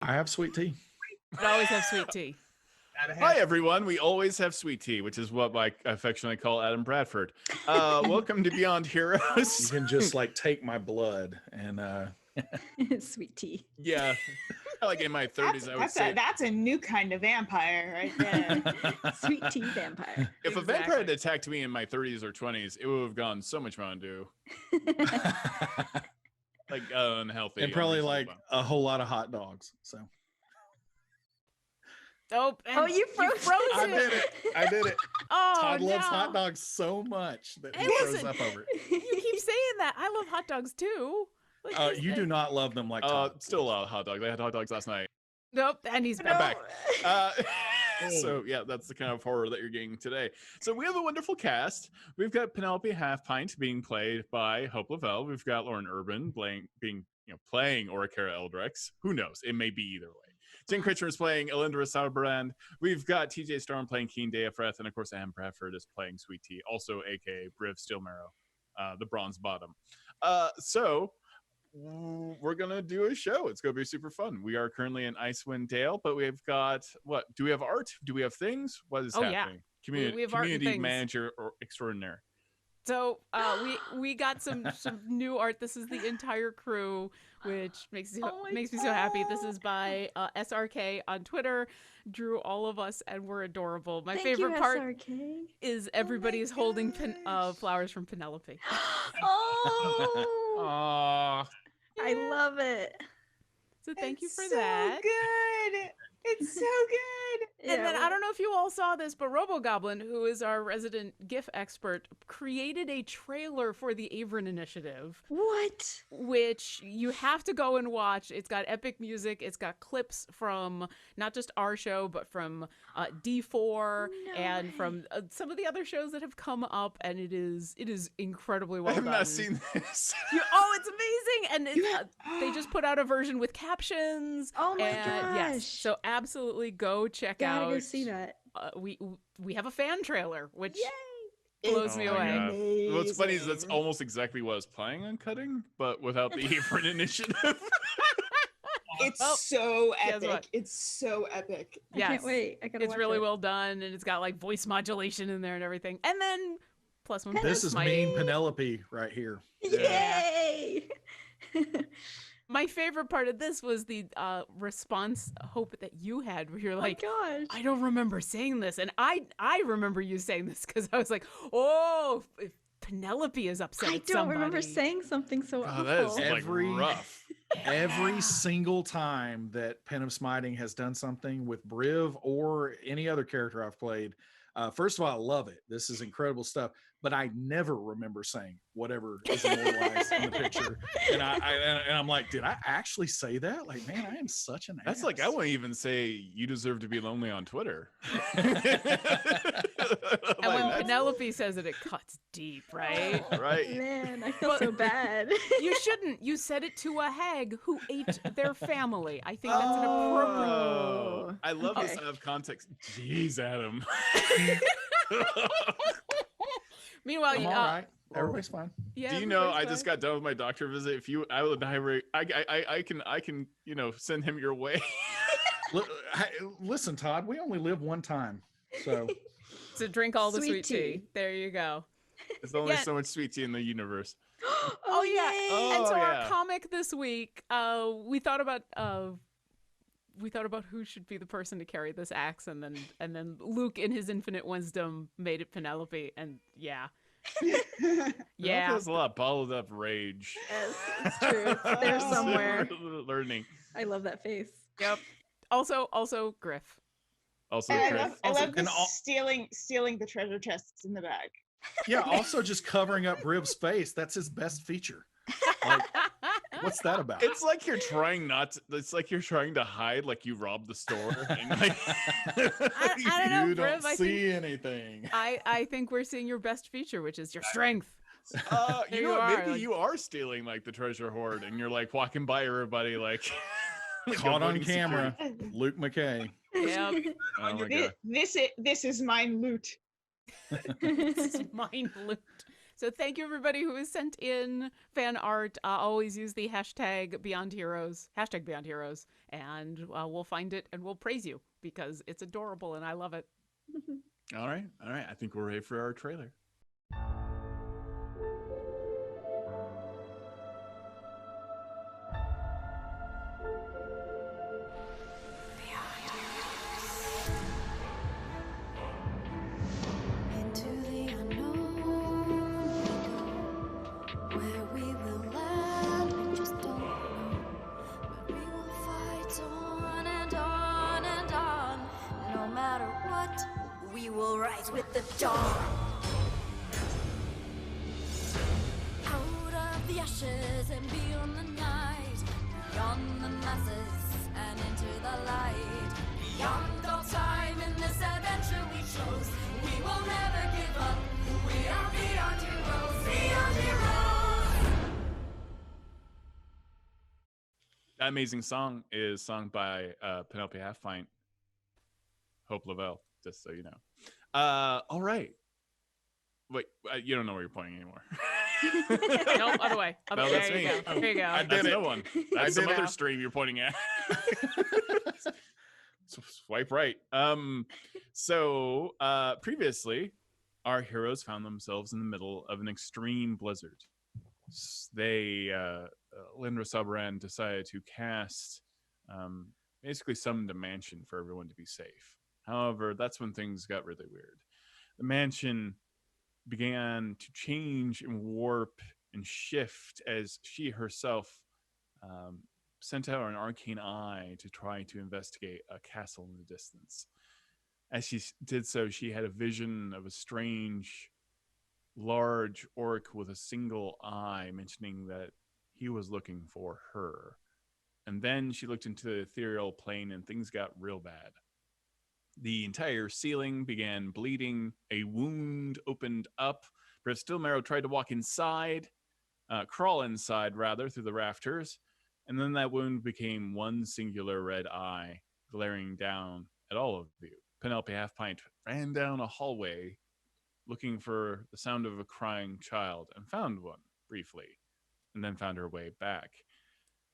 I have sweet tea. I always have sweet tea. Hi, everyone. We always have sweet tea, which is what I affectionately call Adam Bradford. Welcome to Beyond Heroes. You can just like take my blood and sweet tea. Yeah. Like in my 30s, I would say. That's a new kind of vampire right there. Sweet tea vampire. If a vampire had attacked me in my 30s or 20s, it would have gone so much Mountain Dew. Like unhealthy. and probably like a whole lot of hot dogs. So. Oh, you froze it. I did it. Oh, Todd loves hot dogs so much that he froze up over it. You keep saying that. I love hot dogs too. Like, you do not love them like Todd. Still a lot of hot dogs. I had hot dogs last night. Nope, and he's back. So yeah, that's the kind of horror that you're getting today. So we have a wonderful cast. We've got Penelope Half-Pint being played by Hope LaVelle. We've got Lauren Urban playing Orkira Eldritch. Who knows? It may be either way. Tim Kretchmer is playing Alyndra Sarrbarand. We've got TJ Storm playing Keen Deafreth, and of course Anne Bradford is playing Sweet Tea, also aka Briv Steelmarrow, the Bronze Bottom. So we're gonna do a show. It's gonna be super fun. We are currently in Icewind Dale, but we've got what? Do we have art? Do we have things? What is happening? Yeah. We have community manager or extraordinaire. So we got some new art. This is the entire crew, which makes me so happy. This is by SRK on Twitter. Drew all of us, and we're adorable. My favorite part is everybody is holding flowers from Penelope. Oh, I love it. So thank you for that. Good. It's so good. And then I don't know if you all saw this, but RoboGoblin, who is our resident GIF expert, created a trailer for the Avrin Initiative. What? Which you have to go and watch. It's got epic music. It's got clips from not just our show, but from D4 and from some of the other shows that have come up. And it is incredibly well done. I have not seen this. It's amazing. And they just put out a version with captions. Oh my gosh. Yes. So absolutely go check out. Gotta go see that. We have a fan trailer, which Yay! blows me away. What's funny is that's almost exactly what I was planning on cutting, but without the Avrin Initiative. It's so epic. It's so epic. Yes. I can't wait. It's really well done, and it's got like voice modulation in there and everything. And then plus one. This is mean Penelope right here. Yay! My favorite part of this was the response, Hope, that you had, where you're like, oh my gosh. I don't remember saying this. And I remember you saying this because I was like, oh, if Penelope is upset I don't remember saying something so awful. That is like rough. Every single time that Pen of Smiting has done something with Briv or any other character I've played, first of all, I love it. This is incredible stuff. But I never remember saying whatever is immortalized in the picture. And I'm like, did I actually say that? Like, man, I am such an That's ass. like, I wouldn't even say you deserve to be lonely on Twitter. And when Penelope says it, it cuts deep, right? Right. Man, I feel so bad. You shouldn't. You said it to a hag who ate their family. I think that's an appropriate. I love this out of context. Jeez, Adam. Meanwhile, I'm all right. Everybody's fine. Yeah. Do you know I just got done with my doctor visit? I can send him your way. Listen, Todd, we only live one time, so drink all the sweet tea. There you go. There's only so much sweet tea in the universe. Oh yeah. And so our comic this week, we thought about who should be the person to carry this axe, and then Luke, in his infinite wisdom, made it Penelope, and yeah. There's a lot of bottled up rage. Yes, it's true. It's there somewhere. Learning. I love that face. Yep. Also Griff. Also And Griff. I love the stealing the treasure chests in the bag. Yeah, also just covering up Brib's face. That's his best feature. Like, what's that about? It's like you're trying to hide, like you robbed the store. And like, I don't know, you Briv, don't see anything. I think we're seeing your best feature, which is your strength. You know what? Maybe you are stealing like the treasure hoard, and you're like walking by everybody like caught on camera. Luke McKay. Yeah. Oh my God. This is mine loot. This is mine loot. So thank you everybody who has sent in fan art. Always use the hashtag Beyond Heroes, and we'll find it and we'll praise you because it's adorable and I love it. All right. I think we're ready for our trailer. With the dawn, out of the ashes and beyond the night, beyond the masses and into the light, beyond all time in this adventure we chose. We will never give up. We are beyond heroes, beyond heroes. That amazing song is sung by Penelope Half-Pint, Hope LaVelle, just so you know. All right. Wait, you don't know where you're pointing anymore. Nope, other way. No, that's me. There you go. That's no one. That's some other stream you're pointing at. Swipe right. So previously, our heroes found themselves in the middle of an extreme blizzard. They, Alyndra Sarrbarand decided to cast basically summon a mansion for everyone to be safe. However, that's when things got really weird. The mansion began to change and warp and shift as she herself sent out an arcane eye to try to investigate a castle in the distance. As she did so, she had a vision of a strange, large orc with a single eye, mentioning that he was looking for her. And then she looked into the ethereal plane and things got real bad. The entire ceiling began bleeding. A wound opened up. Briv Stillmarrow tried to walk inside, crawl inside rather, through the rafters. And then that wound became one singular red eye glaring down at all of you. Penelope Half-Pint ran down a hallway looking for the sound of a crying child and found one briefly, and then found her way back.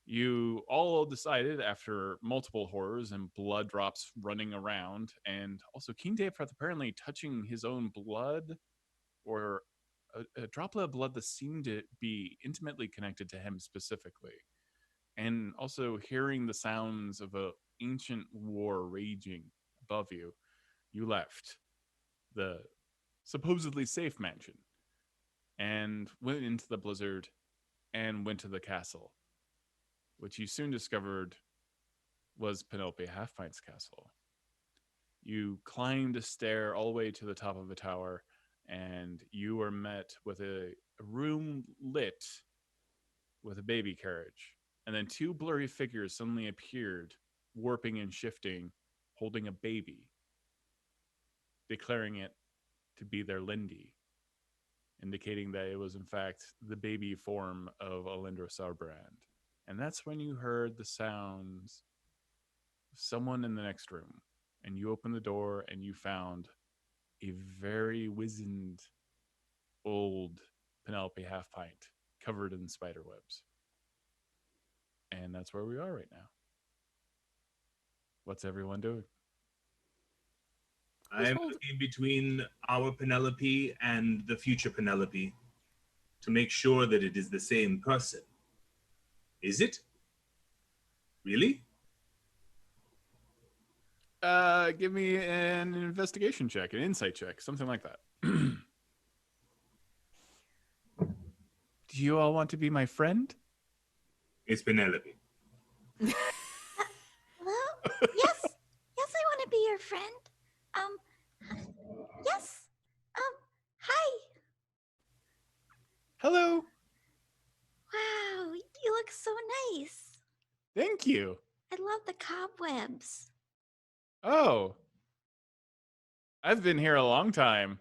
You all decided, after multiple horrors and blood drops running around, and also King Daefroth apparently touching his own blood, or a droplet of blood that seemed to be intimately connected to him specifically, and also hearing the sounds of an ancient war raging above you, you left the supposedly safe mansion and went into the blizzard and went to the castle, which you soon discovered was Penelope Half-Pint's castle. You climbed a stair all the way to the top of a tower, and you were met with a room lit with a baby carriage. And then two blurry figures suddenly appeared, warping and shifting, holding a baby, declaring it to be their Lindy, indicating that it was in fact the baby form of Alyndra Sarrbarand. And that's when you heard the sounds of someone in the next room. And you opened the door and you found a very wizened, old Penelope Half-Pint covered in spider webs. And that's where we are right now. What's everyone doing? I'm looking between our Penelope and the future Penelope to make sure that it is the same person. Is it? Really? Give me an investigation check, an insight check, something like that. Do you all want to be my friend? It's Penelope. Hello? Yes. Yes, I want to be your friend. Yes. Hi. Hello. Wow, you look so nice. Thank you. I love the cobwebs. Oh. I've been here a long time.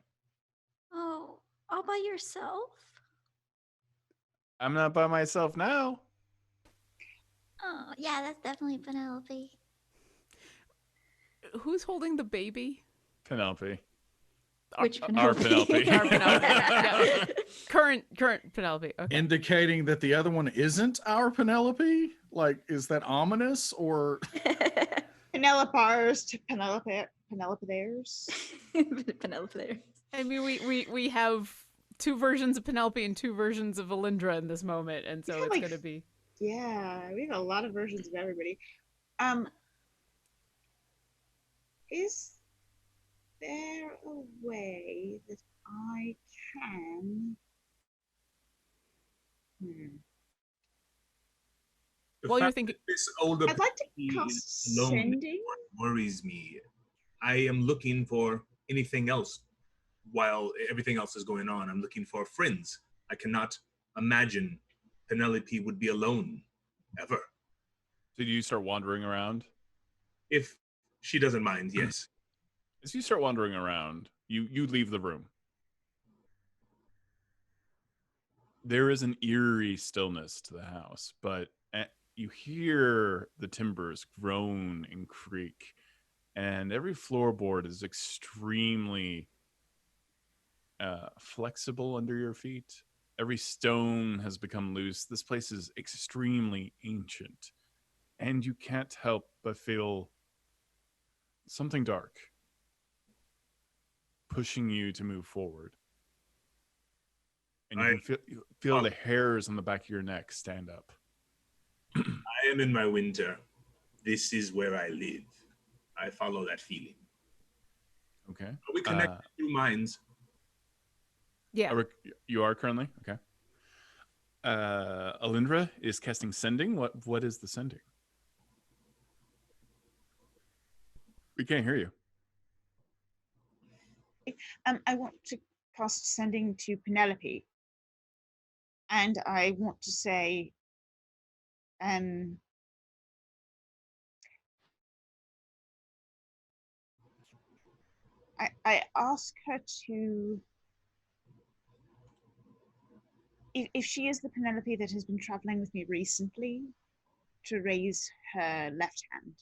Oh, all by yourself? I'm not by myself now. Oh, yeah, that's definitely Penelope. Who's holding the baby? Penelope. Which Our Penelope? Penelope. Our Penelope. Yeah. Current Penelope. Okay. Indicating that the other one isn't our Penelope? Like, is that ominous or? Penelopars to Penelope theirs. Penelope there. I mean, we have two versions of Penelope and two versions of Alyndra in this moment, and so Yeah, it's like- gonna be. Yeah, we have a lot of versions of everybody. Is there a way that I can? The While you're fact thinking- that this older I'd like to Penelope cast is lonely sending. worries me. I am looking for anything else while everything else is going on. I'm looking for friends. I cannot imagine Penelope would be alone ever. Did you start wandering around? If she doesn't mind, yes. As you start wandering around, you leave the room. There is an eerie stillness to the house, but you hear the timbers groan and creak, and every floorboard is extremely flexible under your feet. Every stone has become loose. This place is extremely ancient, and you can't help but feel something dark pushing you to move forward. And you can feel the hairs on the back of your neck stand up. I am in my winter. This is where I live. I follow that feeling. Okay. Are we connected through minds? Yeah. You are currently? Okay. Alyndra is casting Sending. What is the Sending? We can't hear you. I want to cast Sending to Penelope. And I want to say, I ask her to, if she is the Penelope that has been traveling with me recently, to raise her left hand.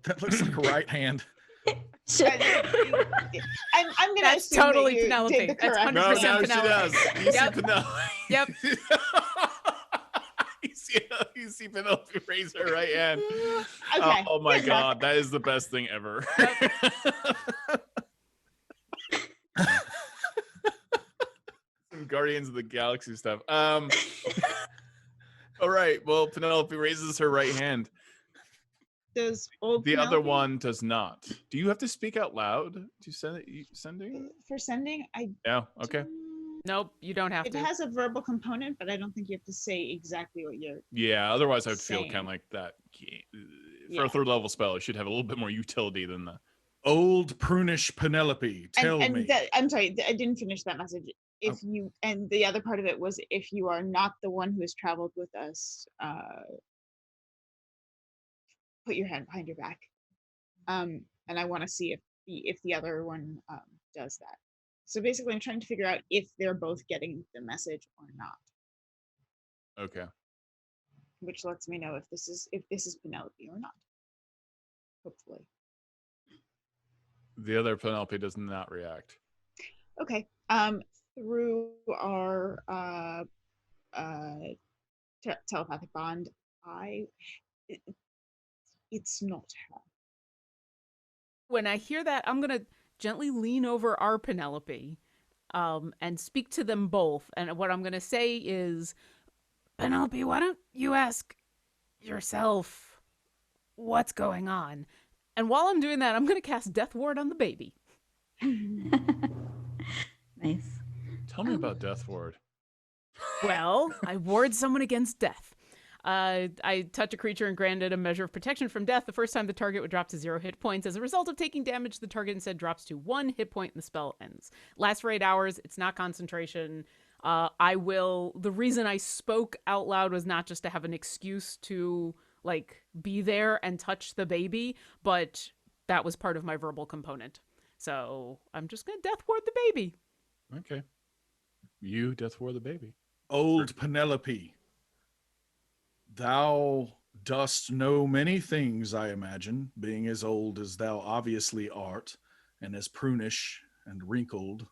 That looks like a right hand. I'm gonna That's assume that totally you Penelope. did the That's correct 100% No, thing. now she Penelope. does. You Yep. see Penelope. Yep. you see Penelope raise her right hand. Okay, Oh my good enough. god, that is the best thing ever. Some Guardians of the Galaxy stuff. All right. Well, Penelope raises her right hand. Does old The other Penelope- one does not. Do you have to speak out loud to sending? for sending? Yeah. Okay. Nope, you don't have It to. has a verbal component, but I don't think you have to say exactly what you're. Yeah. Otherwise, I would feel Same. kind of like that. For Yeah. a third level spell, it should have a little bit more utility than the. Old prunish Penelope, tell me. I'm sorry, I didn't finish that message. If you, and the other part of it was, if you are not the one who has traveled with us, put your hand behind your back. And I want to see if the other one does that. So basically, I'm trying to figure out if they're both getting the message or not, Okay. which lets me know if this is Penelope or not. Hopefully. The other Penelope does not react. Okay. Through our telepathic bond, it's not her. When I hear that, I'm gonna gently lean over our Penelope, and speak to them both. And what I'm gonna say is, Penelope, why don't you ask yourself what's going on? And while I'm doing that, I'm gonna cast Death Ward on the baby. Nice. Tell me about Death Ward. Well, I ward someone against death. I touch a creature and grant it a measure of protection from death. The first time the target would drop to 0 hit points. As a result of taking damage, the target instead drops to 1 hit point and the spell ends. Lasts for 8 hours. It's not concentration. The reason I spoke out loud was not just to have an excuse to be there and touch the baby, but that was part of my verbal component. So I'm just going to Death Ward the baby. Okay. You Death Ward the baby. Old Penelope, thou dost know many things, I imagine, being as old as thou obviously art, and as prunish and wrinkled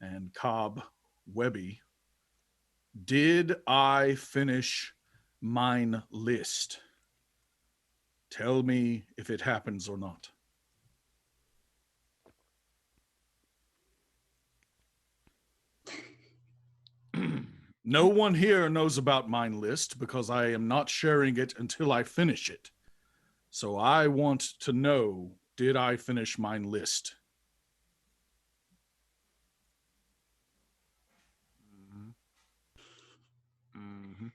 and cob-webby. Did I finish mine list? Tell me if it happens or not. No one here knows about mine list because I am not sharing it until I finish it. So I want to know, did I finish mine list? Mm-hmm.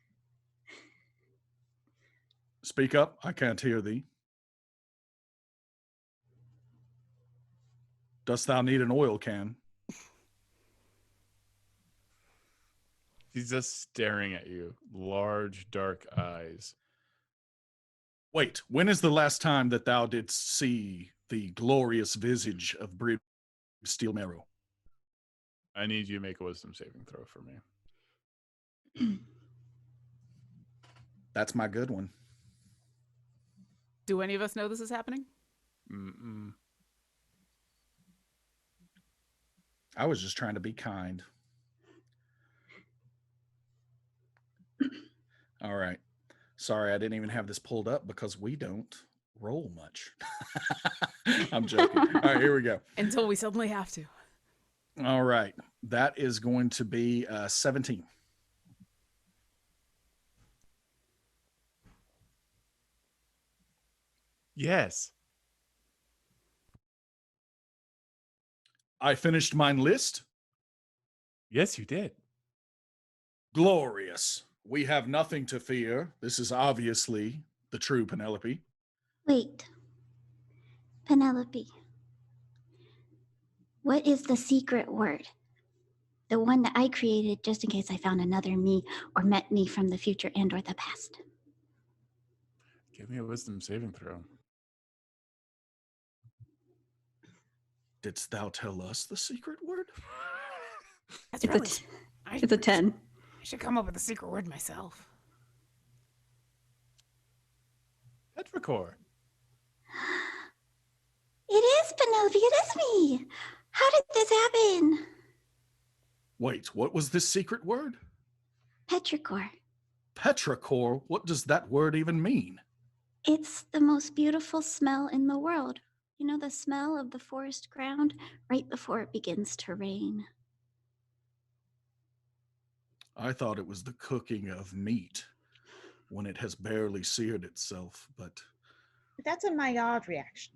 Speak up, I can't hear thee. Dost thou need an oil can? He's just staring at you, large, dark eyes. Wait, when is the last time that thou didst see the glorious visage of Briv Steelmarrow? I need you to make a wisdom saving throw for me. That's my good one. Do any of us know this is happening? Mm-mm. I was just trying to be kind. All right. Sorry, I didn't even have this pulled up because we don't roll much. I'm joking. All right, here we go. Until we suddenly have to. All right. That is going to be 17. Yes. I finished mine list. Yes, you did. Glorious. We have nothing to fear. This is obviously the true Penelope. Wait. Penelope. What is the secret word? The one that I created just in case I found another me or met me from the future and or the past. Give me a wisdom saving throw. Didst thou tell us the secret word? That's It's a 10. I should come up with a secret word myself. Petrichor. It is Penelope. It is me. How did this happen? Wait, what was this secret word? Petrichor. Petrichor? What does that word even mean? It's the most beautiful smell in the world. You know the smell of the forest ground right before it begins to rain. I thought it was the cooking of meat when it has barely seared itself, but That's a my god reaction.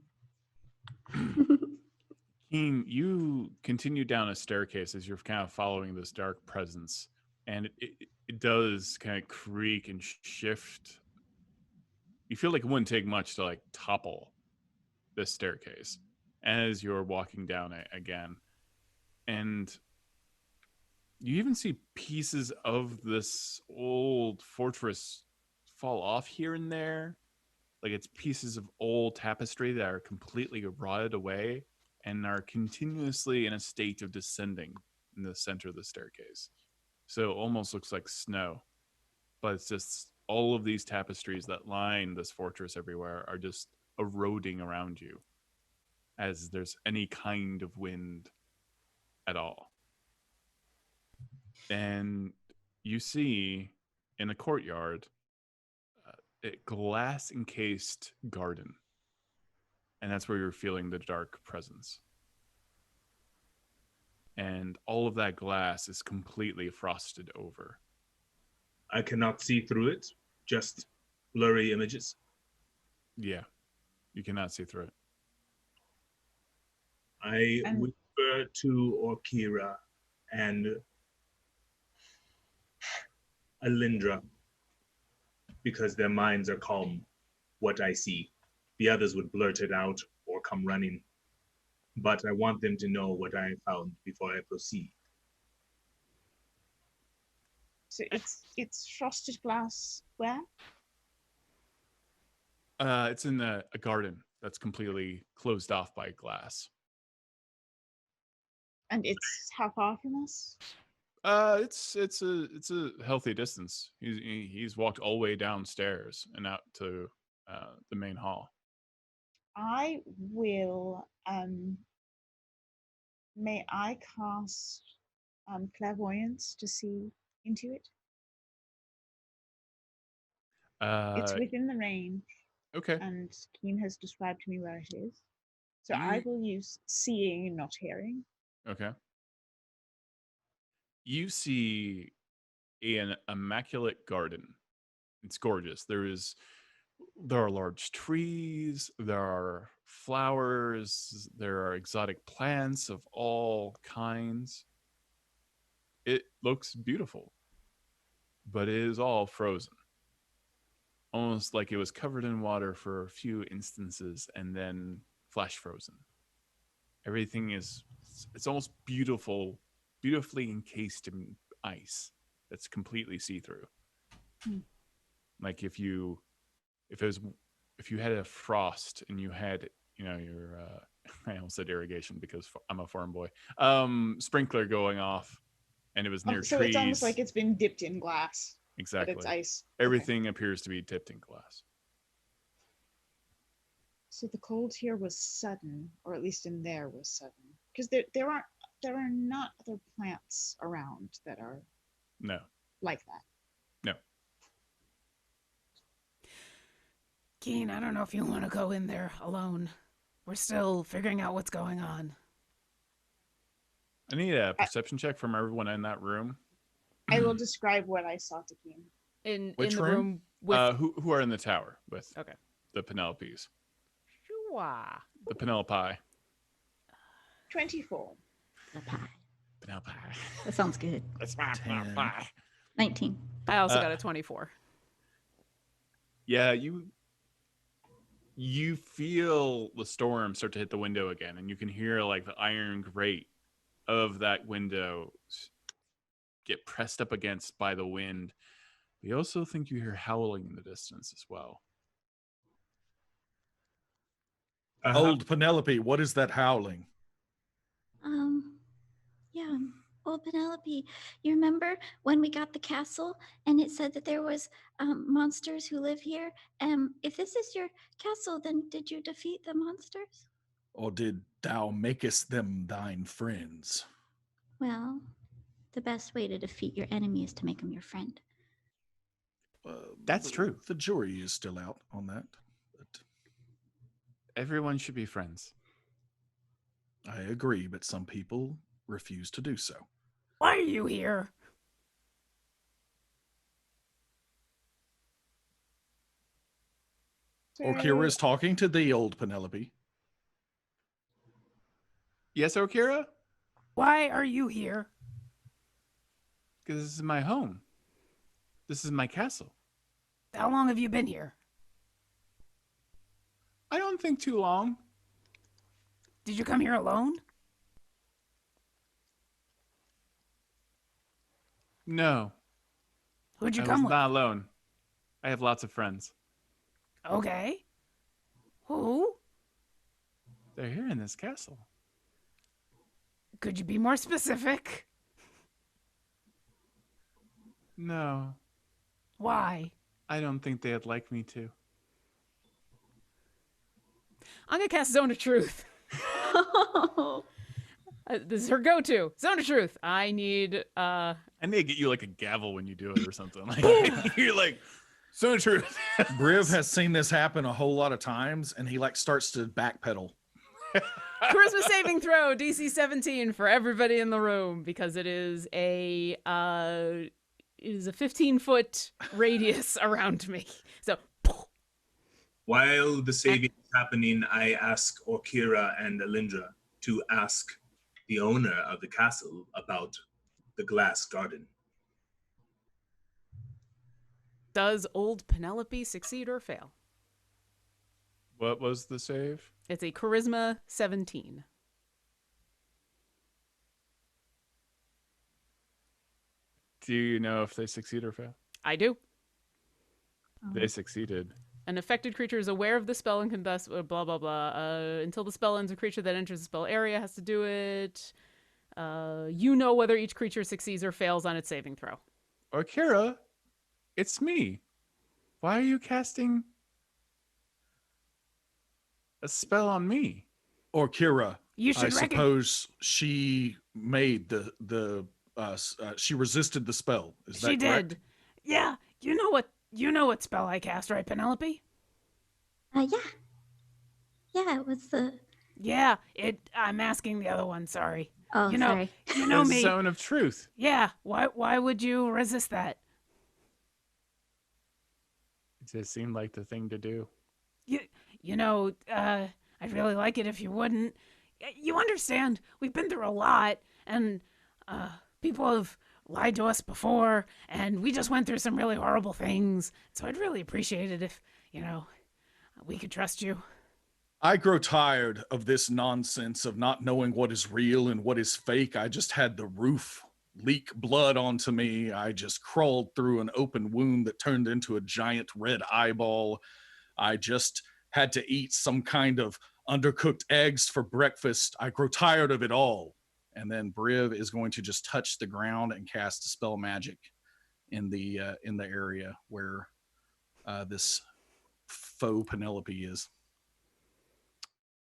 Keen, you continue down a staircase as you're kind of following this dark presence, and it does kind of creak and shift. You feel like it wouldn't take much to like topple this staircase as you're walking down it again. And you even see pieces of this old fortress fall off here and there. Like it's pieces of old tapestry that are completely rotted away and are continuously in a state of descending in the center of the staircase. So it almost looks like snow, but it's just all of these tapestries that line this fortress everywhere are just eroding around you as there's any kind of wind at all. And you see in a courtyard a glass encased garden, and that's where you're feeling the dark presence. And all of that glass is completely frosted over. I cannot see through it, just blurry images. Yeah, you cannot see through it. I whisper to Orkira and Alyndra, because their minds are calm, what I see. The others would blurt it out or come running. But I want them to know what I found before I proceed. So it's frosted glass where? It's in a garden that's completely closed off by glass. And it's how far from us? It's a healthy distance. He's walked all the way downstairs and out to the main hall. I will. May I cast clairvoyance to see into it? It's within the range, Okay. and Keen has described to me where it is. So I You- will use seeing, not hearing. Okay. You see an immaculate garden. It's gorgeous. There are large trees, there are flowers, there are exotic plants of all kinds. It looks beautiful, but it is all frozen. Almost like it was covered in water for a few instances and then flash frozen. Everything it's almost beautifully encased in ice that's completely see-through. Like if you had a frost and you had, your I almost said irrigation because I'm a farm boy, sprinkler going off and it was near So trees. it's almost like it's been dipped in glass. Exactly. But it's ice. Everything appears to be dipped in glass. So the cold here was sudden, or at least in there was sudden, because there are not other plants around that are No. like that. No. Keen, I don't know if you want to go in there alone. We're still figuring out what's going on. I need a perception check from everyone in that room. I will describe what I saw to Keen. In Which the room? room with Who are in the tower with Okay. the Penelopes? Shua. The Penelope. 24. The pie. Penelope. That sounds good. That's my 10. Penelope. 19. I also got a 24. Yeah, you feel the storm start to hit the window again, and you can hear like the iron grate of that window get pressed up against by the wind. You also think you hear howling in the distance as well. Old Penelope, what is that howling? Yeah. Well, Penelope, you remember when we got the castle and it said that there was monsters who live here? If this is your castle, then did you defeat the monsters? Or did thou makest them thine friends? Well, the best way to defeat your enemy is to make them your friend. That's true. The jury is still out on that. But Everyone should be friends. I agree, but some people refuse to do so. Why are you here? Orkira is talking to thee, old Penelope. Yes, Orkira? Why are you here? Because this is my home. This is my castle. How long have you been here? I don't think too long. Did you come here alone? No, Who'd you I come was with? not alone. I have lots of friends. Okay. Who? They're here in this castle. Could you be more specific? No, Why? I don't think they'd like me to. I'm gonna cast Zone of Truth. This is her go-to. Zone of Truth. I need I need to get you like a gavel when you do it or something. Like you're like, so true. Briv has seen this happen a whole lot of times, and he like starts to backpedal. charisma saving throw DC 17 for everybody in the room because it is a 15-foot radius around me. So While the saving is happening, I ask Orkira and Alyndra to ask the owner of the castle about the glass garden. does old Penelope succeed or fail? What was the save? It's a charisma 17. Do you know if they succeed or fail? I do. They succeeded. An affected creature is aware of the spell and can thus blah blah blah. Until the spell ends, a creature that enters the spell area has to do it. you know whether each creature succeeds or fails on its saving throw. Orkira, it's me. Why are you casting a spell on me? Orkira, You should I suppose she made she resisted the spell. Is that She correct? did. Yeah, you know what spell I cast, right, Penelope? Yeah. Yeah, it was the. Yeah, I'm asking the other one, sorry. Oh, sorry. You know The me. zone of truth. Yeah, why would you resist that? It just seemed like the thing to do. I'd really like it if you wouldn't. You understand, we've been through a lot, and people have lied to us before, and we just went through some really horrible things. So I'd really appreciate it if, we could trust you. I grow tired of this nonsense of not knowing what is real and what is fake. I just had the roof leak blood onto me. I just crawled through an open wound that turned into a giant red eyeball. I just had to eat some kind of undercooked eggs for breakfast. I grow tired of it all. And then Briv is going to just touch the ground and cast a spell magic in the area where this faux Penelope is.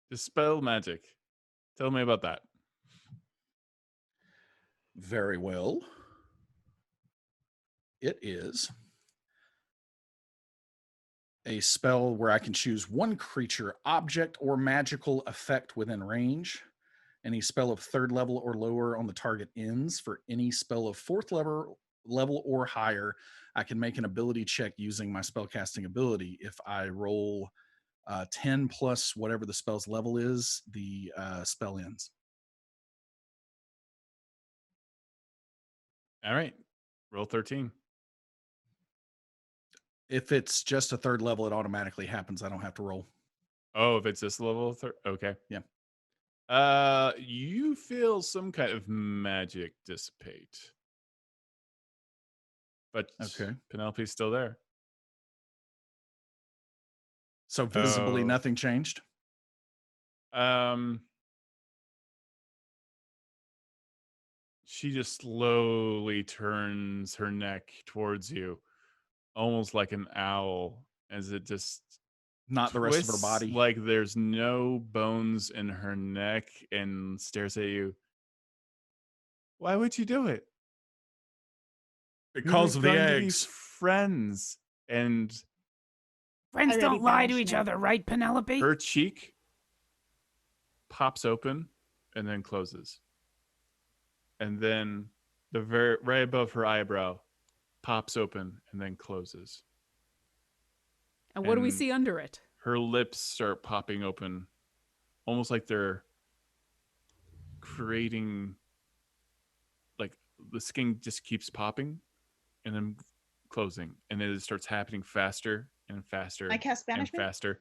Dispel magic. Tell me about that. Very well. It is a spell where I can choose one creature, object, or magical effect within range. Any spell of 3rd level or lower on the target ends. For any spell of 4th level or higher, I can make an ability check using my spellcasting ability. If I roll 10 plus whatever the spell's level is, the spell ends. All right. Roll 13. If it's just a 3rd level, it automatically happens. I don't have to roll. Oh, if it's this level, okay. Yeah. You feel some kind of magic dissipate. But Okay. Penelope's still there. So visibly Oh. nothing changed? She just slowly turns her neck towards you, almost like an owl, as it just Not the rest of her twists body? like there's no bones in her neck, and stares at you. Why would you do it? Because of the We were going to be eggs. friends. And Friends I don't already lie to banished each them. other, right, Penelope? her cheek pops open and then closes. And then the right above her eyebrow pops open and then closes. And what do we and- see under it? Her lips start popping open, almost like they're creating, like the skin just keeps popping and then closing, and then it starts happening faster and faster I cast and banishment. faster.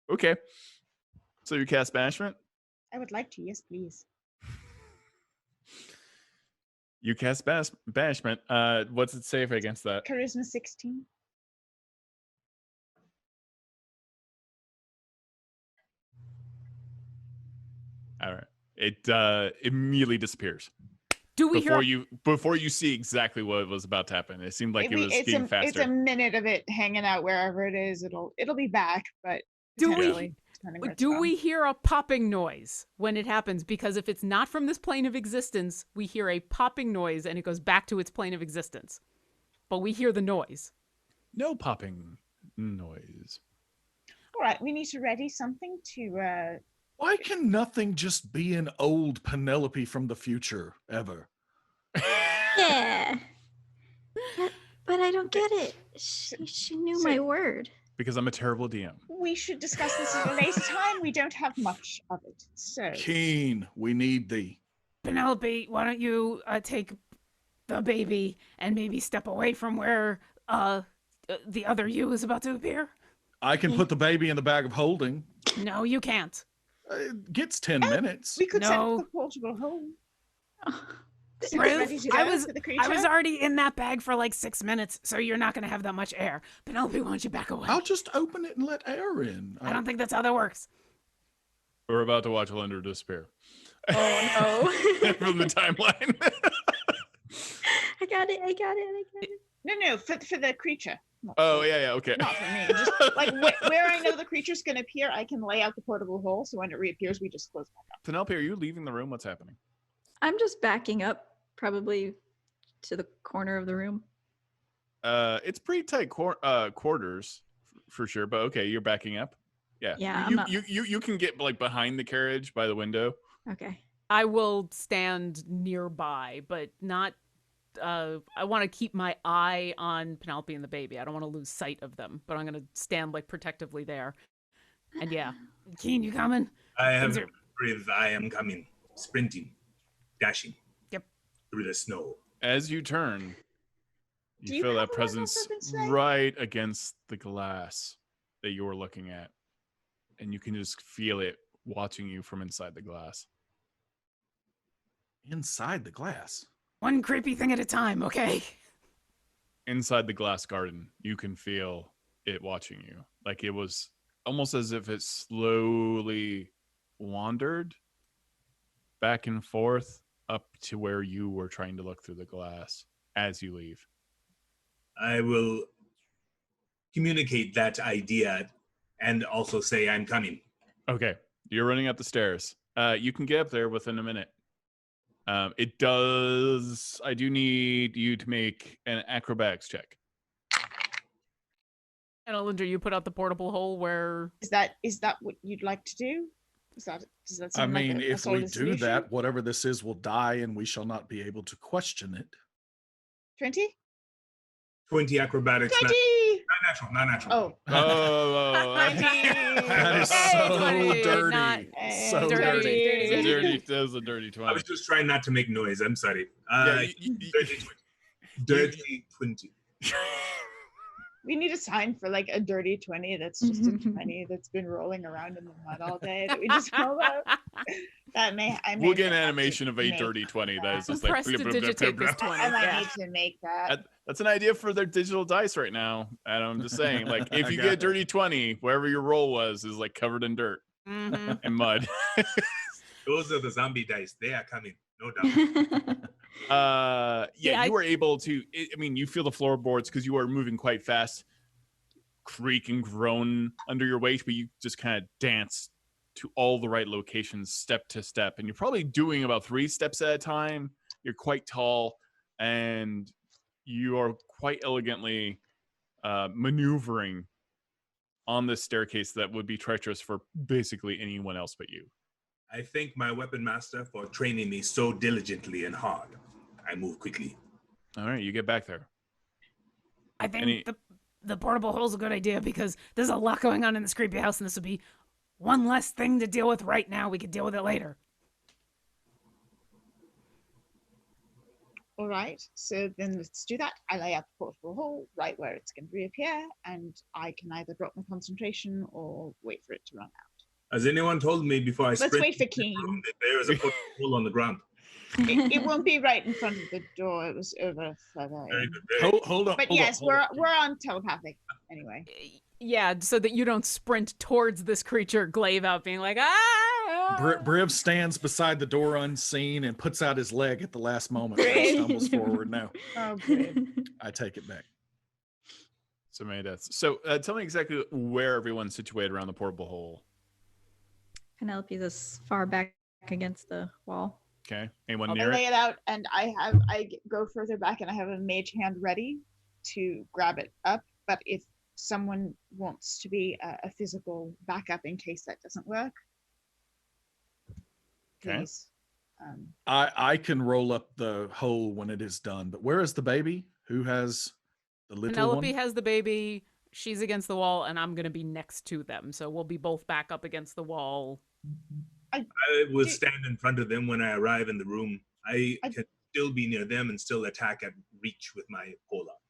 Okay, so you cast banishment. I would like to, yes, please. You cast banishment. What's it say against that? Charisma 16. All right, it immediately disappears Do we hear? before you see exactly what was about to happen. It seemed like it was getting faster. It's a minute of it hanging out wherever it is. It'll be back, but Do we- potentially, depending where it's Do from. we hear a popping noise when it happens? Because if it's not from this plane of existence, we hear a popping noise and it goes back to its plane of existence. But we hear the noise. No popping noise. All right, we need to ready something to. Why can nothing just be an old Penelope from the future ever? Yeah. But I don't get it. She knew my word. Because I'm a terrible DM. We should discuss this at a later time. We don't have much of it, so. Keen, we need thee. Penelope, why don't you take the baby and maybe step away from where the other you is about to appear? I can put the baby in the bag of holding. No, you can't. It gets 10 minutes. We could set No. up the portable home. So Briv, ready to I go was for the I creature? was already in that bag for like 6 minutes, so you're not going to have that much air. Penelope, why don't you back away? I'll just open it and let air in. I don't think that's how that works. We're about to watch Alyndra disappear. Oh no. From the timeline. I got it. No, for the creature. Not Oh for- yeah, okay. Not for me. Just like where I know the creature's going to appear, I can lay out the portable hole. So when it reappears, we just close back up. Penelope, are you leaving the room? What's happening? I'm just backing up, probably to the corner of the room. It's pretty tight quarters for sure, but okay, you're backing up. Yeah. Yeah, I'm You, not- you can get like behind the carriage by the window. Okay. I will stand nearby, but not. I want to keep my eye on Penelope and the baby. I don't want to lose sight of them, but I'm going to stand like protectively there. And yeah, Keen, you coming? I have Things are- Briv. I am coming, sprinting, dashing. Yep. Through the snow. As you turn, Do you you feel have that a presence weapon today? right against the glass that you were looking at. And you can just feel it watching you from inside the glass. Inside the glass. One creepy thing at a time, okay? Inside the glass garden, you can feel it watching you. Like it was almost as if it slowly wandered back and forth up to where you were trying to look through the glass as you leave. I will communicate that idea and also say I'm coming. Okay, you're running up the stairs. You can get up there within a minute. It does. I do need you to make an acrobatics check. And Alyndra, you put out the portable hole where. Is that what you'd like to do? Does that I sound like mean, a if we solid do solution? that, whatever this is will die and we shall not be able to question it. 20? 20 acrobatics. 20! Not natural. Oh. Oh, That is Hey, so 20, dirty. not- So dirty. dirty. That was a dirty 20. I was just trying not to make noise. I'm sorry. Yeah, Dirty 20. Dirty 20. We need a sign for like a dirty 20 that's just a 20 that's been rolling around in the mud all day that we just call out. That We'll get an have to animation of a make dirty 20 that is that. just like Press to digitate this 20. I might Yeah. need to make that. That's an idea for their digital dice right now. And I'm just saying, like, if I you got get a it. dirty 20, wherever your roll was is like covered in dirt Mhm. and mud. Those are the zombie dice. They are coming. No doubt. Yeah, I- you were able to. I mean, you feel the floorboards because you are moving quite fast, creak and groan under your weight, but you just kind of dance to all the right locations, step to step, and you're probably doing about 3 steps at a time. You're quite tall, and you are quite elegantly maneuvering on this staircase that would be treacherous for basically anyone else but you. I thank my weapon master for training me so diligently and hard. I move quickly. All right, you get back there. I think Any- the portable hole's a good idea because there's a lot going on in this creepy house, and this would be one less thing to deal with right now. We could deal with it later. All right, so then let's do that. I lay out the portable hole right where it's going to reappear, and I can either drop my concentration or wait for it to run out. Has anyone told me before I Let's sprint wait for into the Keen. room that there is a hole on the ground? It won't be right in front of the door. It was over further Very in. good. Very good. Hold on. But hold yes, on, hold on. we're on telepathic anyway. Yeah, so that you don't sprint towards this creature, glaive out, being like, ah! Briv stands beside the door unseen and puts out his leg at the last moment. and Briv. stumbles forward. No, Oh, good. I take it back. So many deaths. So tell me exactly where everyone's situated around the portable hole. Penelope's as far back against the wall. Okay. Anyone I'll I near lay it? it out, and I go further back, and I have a mage hand ready to grab it up. But if someone wants to be a physical backup in case that doesn't work, Okay. please. I can roll up the hole when it is done. But where is the baby? Who has the little Penelope one? has the baby. She's against the wall, and I'm going to be next to them. So we'll be both back up against the wall. I will Do- stand in front of them when I arrive in the room. I I- can still be near them and still attack at reach with my pole up.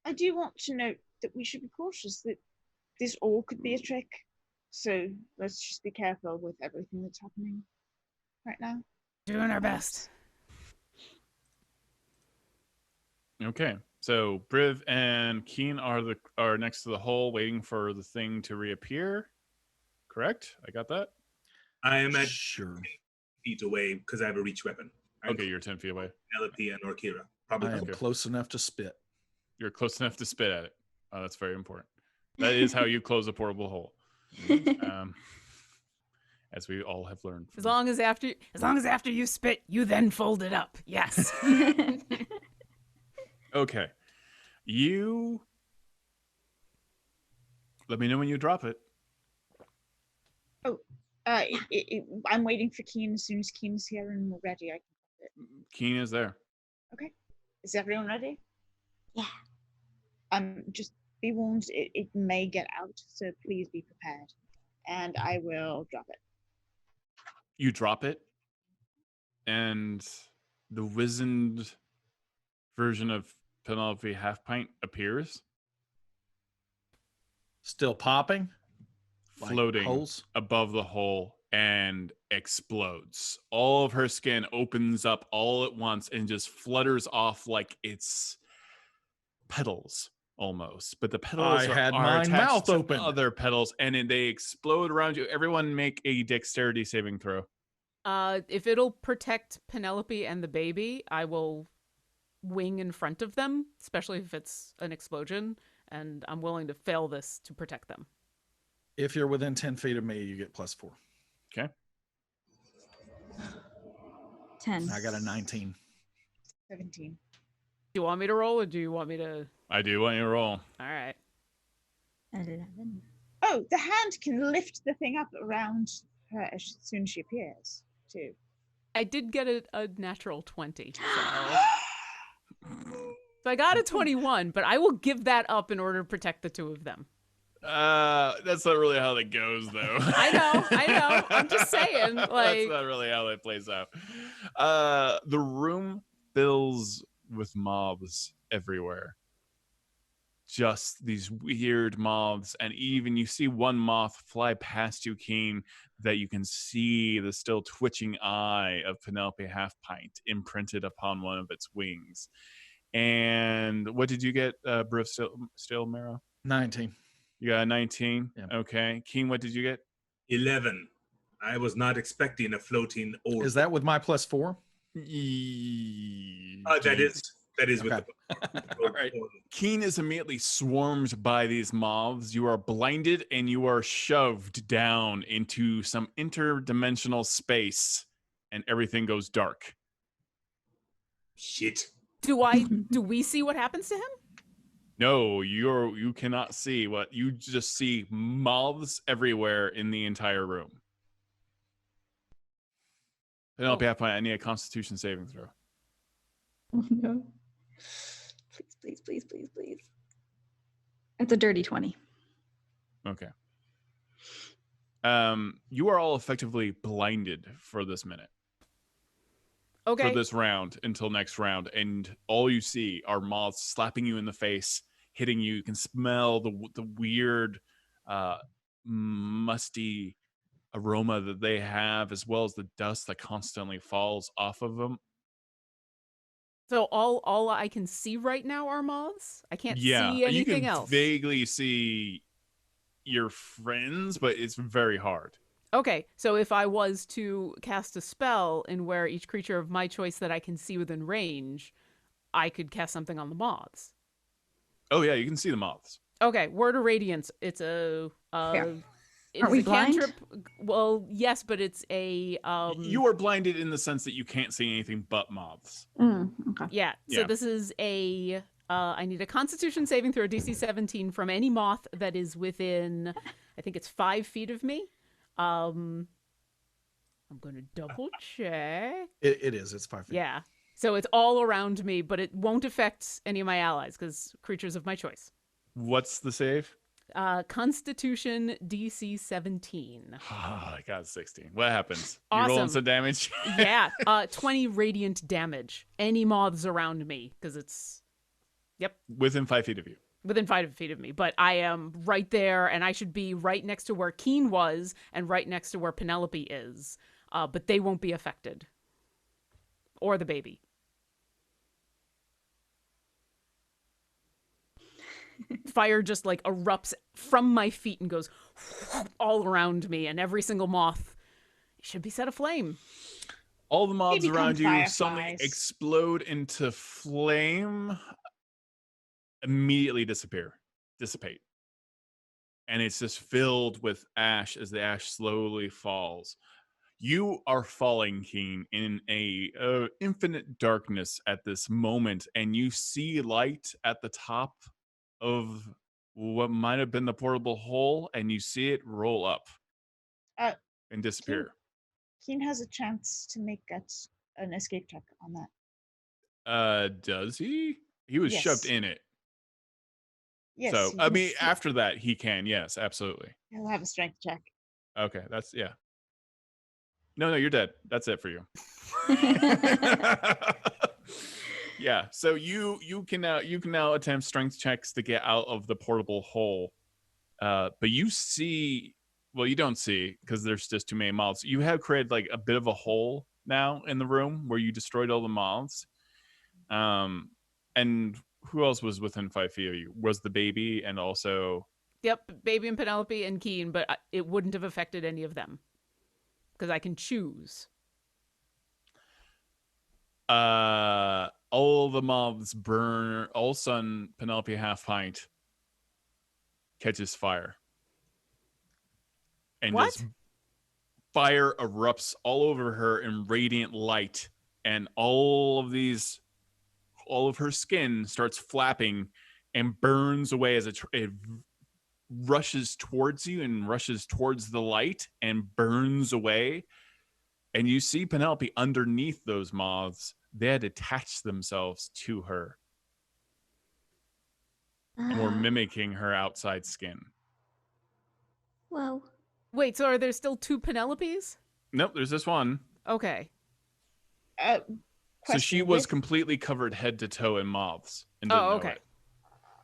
I do want to note that we should be cautious that this all could be a trick. So let's just be careful with everything that's happening right now. Doing our best. Okay. So Briv and Keen are next to the hole waiting for the thing to reappear. Correct? I got that? I am at Sure. feet away because I have a reach weapon. Okay, you're 10 feet away. Penelope and Orkira. Probably. I am Okay. close enough to spit. You're close enough to spit at it. Oh, that's very important. That is how you close a portable hole. As we all have learned. As long as after you spit, you then fold it up. Yes. Okay. You let me know when you drop it. I'm waiting for Keen. As soon as Keen's here and we're ready, I can put it. Keen is there. Is everyone ready? Yeah. Just be warned, it may get out, so please be prepared. And I will drop it. You drop it, and the wizened version of Penelope Half Pint appears, Still popping? Like floating holes? above the hole, and explodes. All of her skin opens up all at once and just flutters off like it's petals almost. But the petals I had are my attached mouth to open. other petals, and then they explode around you. Everyone make a dexterity saving throw. If it'll protect Penelope and the baby, I will wing in front of them, especially if it's an explosion, and I'm willing to fail this to protect them. If you're within 10 feet of me, you get +4. Okay. 10. I got a 19. 17. Do you want me to roll, or do you want me to? I do want you to roll. All right. 11. Oh, the hand can lift the thing up around her as soon as she appears, too. I did get a natural 20, so. So I got a 21, but I will give that up in order to protect the two of them. That's not really how that goes, though. I know. I'm just saying, That's like, not really how that plays out. The room fills with mobs everywhere. Just these weird moths, and even you see one moth fly past you, Keen, that you can see the still twitching eye of Penelope Half Pint imprinted upon one of its wings. And what did you get, Briv still Marrow? 19. You got a 19? Yeah. Okay. Keen, what did you get? 11. I was not expecting a floating orb. Oh, Is that with my +4? That is with Okay. the All right. Keen is immediately swarmed by these moths. You are blinded and you are shoved down into some interdimensional space, and everything goes dark. Shit. do we see what happens to him? No, you cannot see what you just see. Moths everywhere in the entire room. Penelope, I need a Constitution saving throw. Oh no. Please. It's a dirty 20. Okay. You are all effectively blinded for this minute. Okay. For this round until next round, and all you see are moths slapping you in the face, hitting you. You can smell the weird, musty aroma that they have, as well as the dust that constantly falls off of them. So all I can see right now are moths? I can't see you anything can else. vaguely see your friends, but it's very hard. Okay, so if I was to cast a spell in where each creature of my choice that I can see within range, I could cast something on the moths. Oh yeah, you can see the moths. Okay, Word of Radiance. It's a it's Aren't we a blind? cantrip. Well, yes, but it's a You are blinded in the sense that you can't see anything but moths. Okay. yeah. So Yeah. this is a I need a Constitution saving throw, DC 17, from any moth that is within, I think it's 5 feet of me. I'm gonna double check. It is. It's 5 feet. Yeah. So it's all around me, but it won't affect any of my allies because creatures of my choice. What's the save? Constitution DC 17. I got 16. What happens? Awesome. You rolling some damage? Yeah. 20 radiant damage. Any moths around me because it's Within 5 feet of you. within 5 feet of me. But I am right there, and I should be right next to where Keen was and right next to where Penelope is. But they won't be affected. Or the baby. Fire just like erupts from my feet and goes all around me, and every single moth should be set aflame. All the mobs become around you fireflies. suddenly explode into flame, immediately dissipate. And it's just filled with ash as the ash slowly falls. You are falling, Keen, in a infinite darkness at this moment, and you see light at the top of what might have been the portable hole, and you see it roll up and disappear. Keen has a chance to make an escape check on that. Does he? He was shoved Yes. in it. Yes. So, I mean, after that, he can. Yes, absolutely. He'll have a strength check. Okay, that's, yeah. No, you're dead. That's it for you. Yeah, so you can now attempt strength checks to get out of the portable hole. But you see, well, you don't see because there's just too many mobs. You have created like a bit of a hole now in the room where you destroyed all the mobs. And who else was within 5 feet of you? Was the baby and also... Yep, baby and Penelope and Keen, but it wouldn't have affected any of them because I can choose. All the mobs burn. All of a sudden, Penelope Half Pint catches fire. And What? just fire erupts all over her in radiant light. And all of her skin starts flapping and burns away as it rushes towards you and rushes towards the light and burns away. And you see Penelope underneath those moths. They had attached themselves to her and were mimicking her outside skin. Whoa. Wait, so are there still 2 Penelopes? Nope, there's this one. Okay. So she was completely covered head to toe in moths. And didn't know okay.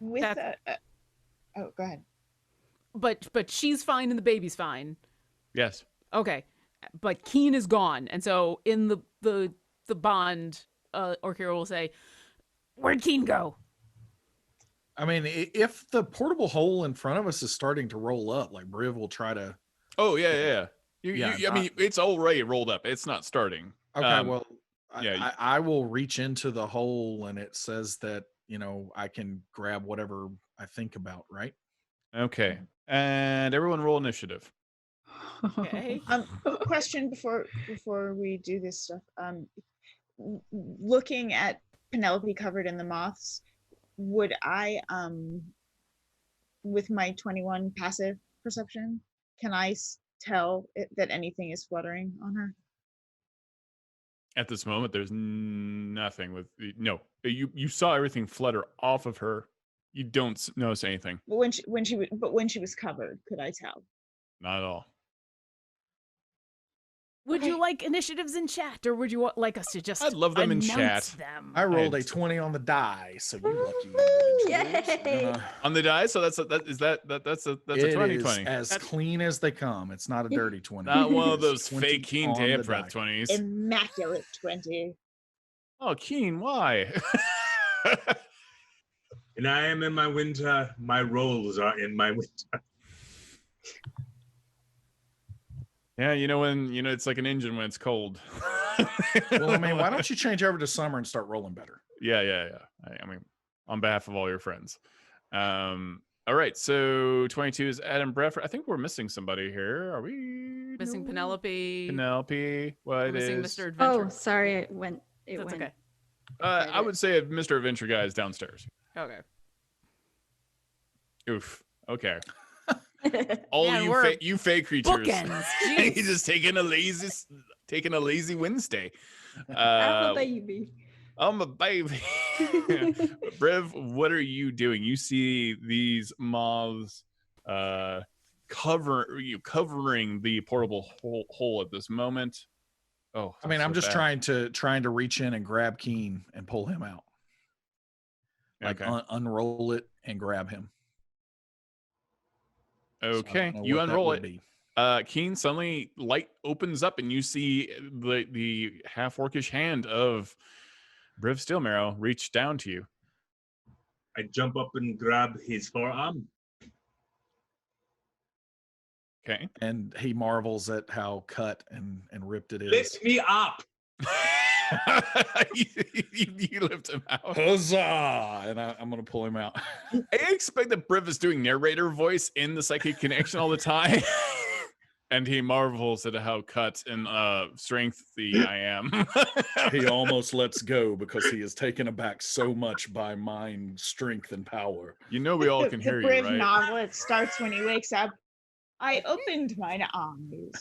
it. Oh, go ahead. But she's fine and the baby's fine. Yes. Okay. But Keen is gone. And so in the bond, Orkira will say, "Where'd Keen go?" I mean, if the portable hole in front of us is starting to roll up, like Briv will try to... Oh, yeah. I mean, it's already rolled up. It's not starting. Okay, well, yeah. I will reach into the hole and it says that, I can grab whatever I think about, right? Okay. And everyone roll initiative. Okay. Question before we do this stuff. Looking at Penelope covered in the moths, would I, with my 21 passive perception, can I tell that anything is fluttering on her? At this moment, there's nothing with... No. You saw everything flutter off of her. You don't notice anything. But when she was covered, could I tell? Not at all. Would you like initiatives in chat, or would you like us to just I'd love them in announce chat. them? I rolled a 20 on the die, so you lucky individuals. Yay. On the die, so that's a 20 It is 20. as clean as they come. It's not a dirty 20. Not one of It's those 20 fake Keen on the damn breath die. 20s. Immaculate 20. Oh, Keen, why? And I am in my winter. My rolls are in my winter. Yeah, it's like an engine when it's cold. Well, I mean, why don't you change over to summer and start rolling better? Yeah. I mean, on behalf of all your friends. All right, so 22 is Adam Bradford. I think we're missing somebody here. Are we Missing Penelope. What We're missing is? Mr. Adventure. Oh, sorry. It went. That's okay. I would say Mr. Adventure guy is downstairs. Okay. Oof. Okay. All Man, you fake creatures. Bookends. He's just taking a lazy Wednesday. I'm a baby. I'm a baby. Briv, what are you doing? You see these moths covering the portable hole at this moment. Oh, I mean, I'm so just bad. trying to reach in and grab Keen and pull him out. Like Okay. unroll it and grab him. Okay, So you unroll it. Be. Keen, suddenly light opens up and you see the half-orcish hand of Briv Steelmarrow reach down to you. I jump up and grab his forearm. Okay. And he marvels at how cut and ripped it is. Lift me up. you lift him out. Huzzah! And I'm going to pull him out. I expect that Briv is doing narrator voice in the psychic connection all the time. And he marvels at how cut and strengthy I am. He almost lets go because he is taken aback so much by mind, strength, and power. You know we all can hear the you, Briv right? novelet starts when he wakes up. I opened mine eyes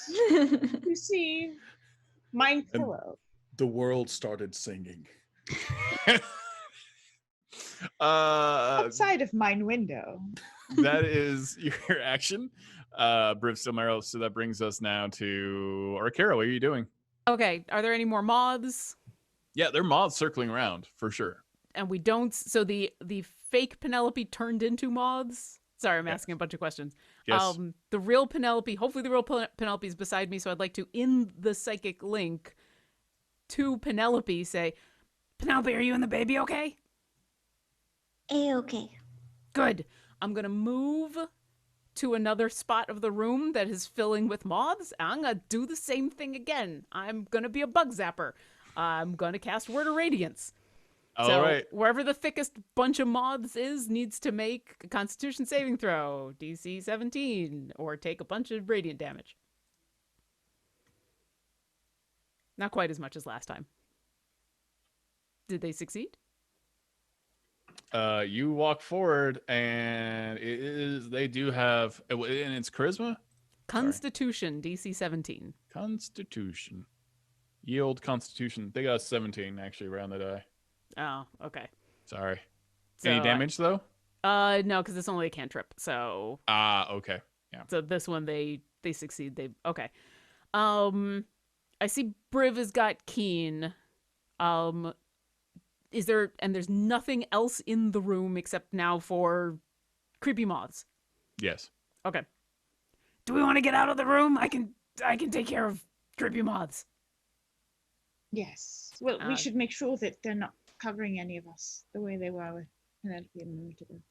to see mine And- pillow. The world started singing. Outside of mine window. That is your action. Briv Stilmero. So that brings us now to Orkira. What are you doing? Okay, are there any more moths? Yeah, there are moths circling around for sure. And we don't. So the fake Penelope turned into moths. Sorry, I'm Yes. asking a bunch of questions. Yes. The real Penelope. Hopefully, the real Penelope is beside me. So I'd like to, in the psychic link, to Penelope, say, "Penelope, are you and the baby okay?" A-okay. Good. I'm gonna move to another spot of the room that is filling with moths. I'm gonna do the same thing again. I'm gonna be a bug zapper. I'm gonna cast Word of Radiance. All right. Wherever the thickest bunch of moths is, needs to make a Constitution saving throw, DC 17, or take a bunch of radiant damage. Not quite as much as last time. Did they succeed? You walk forward, and they do have, and it's charisma, Constitution, DC 17. Constitution, yield Constitution. They got a 17 actually around the die. Oh, okay. Sorry. So, Any damage though? No, because it's only a cantrip. So Okay. Yeah. So this one they succeed. They okay. I see Briv has got Keen. Is there, and there's nothing else in the room except now for creepy moths. Yes. Okay. Do we want to get out of the room? I can take care of creepy moths. Yes. Well, Uh, we should make sure that they're not covering any of us the way they were with Penelope a minute ago.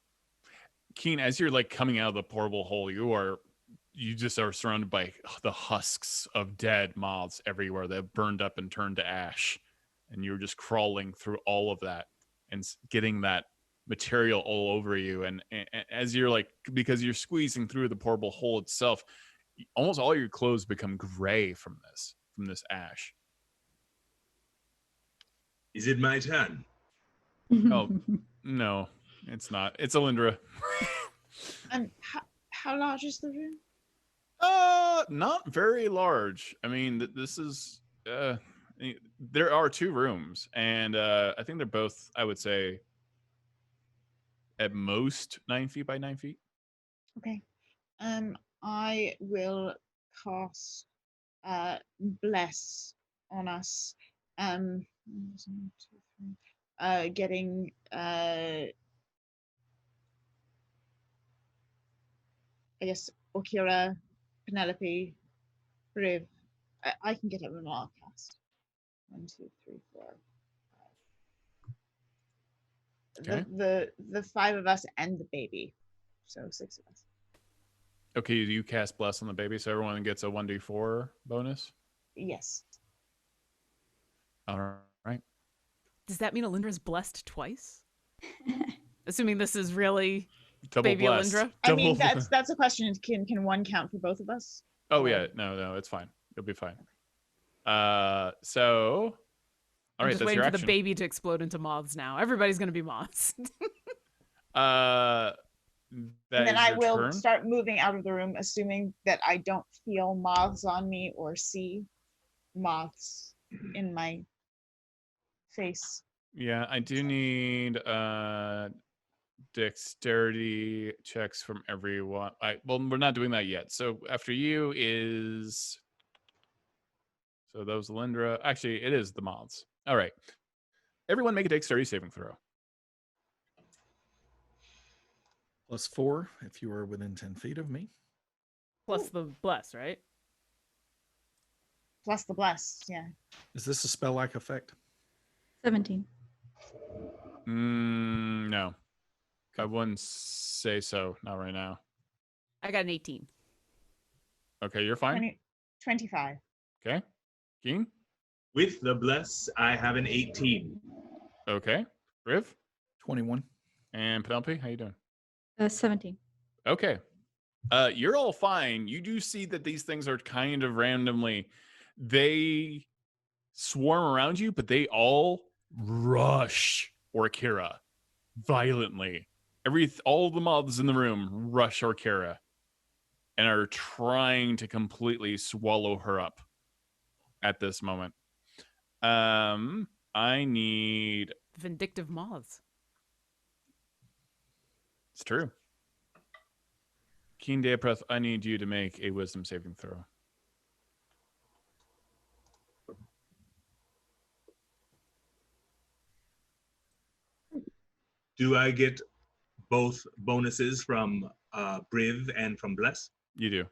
Keen, as you're like coming out of the portable hole, you just are surrounded by the husks of dead moths everywhere that have burned up and turned to ash. And you're just crawling through all of that and getting that material all over you. And as you're like, because you're squeezing through the portable hole itself, almost all your clothes become gray from this ash. Is it my turn? Oh, no, it's not. It's Alyndra. And how large is the room? Not very large. I mean, this is there are 2 rooms, and I think they're both, I would say, at most 9 feet by 9 feet. Okay. I will cast Bless on us. 1, 2, 3. Getting I guess Orkira, Penelope, Briv. I can get everyone all cast. 1, 2, 3, 4. Okay. The 5 of us and the baby, so 6 of us. Okay, you cast Bless on the baby, so everyone gets a 1d4 bonus. Yes. All right. Does that mean Alyndra's blessed twice? Assuming this is really Double baby blessed. Alyndra. I mean, Double- that's a question. Can one count for both of us? Oh yeah, no, it's fine. You'll be fine. So, all I'm right, just that's waiting your for action. the baby to explode into moths now. Everybody's gonna be moths. That And then is I your will turn. start moving out of the room, assuming that I don't feel moths on me or see moths in my face. Yeah, I do need dexterity checks from everyone. Well, we're not doing that yet. So after you is, so those Alyndra. Actually, it is the moths. All right, everyone make a dexterity saving throw. +4 if you are within 10 feet of me. Plus the bless, right? Plus the bless, yeah. Is this a spell-like effect? 17. No, I wouldn't say so. Not right now. I got an 18. Okay, you're fine. 25. Okay. Keen? With the bless, I have an 18. Okay. Briv? 21. And Penelope, how you doing? 17. Okay. You're all fine. You do see that these things are kind of randomly. They swarm around you, but they all rush Orkira violently. All the moths in the room rush Orkira and are trying to completely swallow her up at this moment. I need... Vindictive moths. It's true. Keen Deapreth, I need you to make a wisdom saving throw. Do I get both bonuses from Briv and from Bless? You do.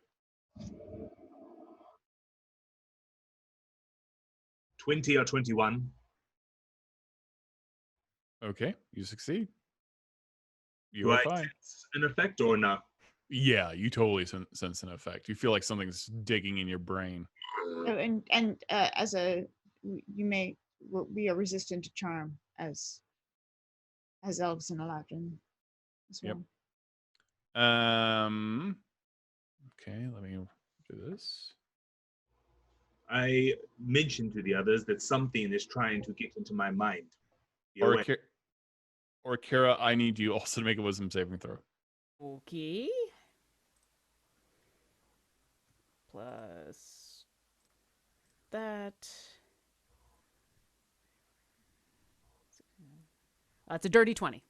20 or 21? Okay, you succeed. You Do are I fine. sense an effect or not? Yeah, you totally sense an effect. You feel like something's digging in your brain. Oh, and we are resistant to charm as elves and Eladrin as well. Yep. Okay, let me do this. I mentioned to the others that something is trying to get into my mind. Or Kara, I need you also to make a wisdom saving throw. Okay. Plus that. It's a dirty 20.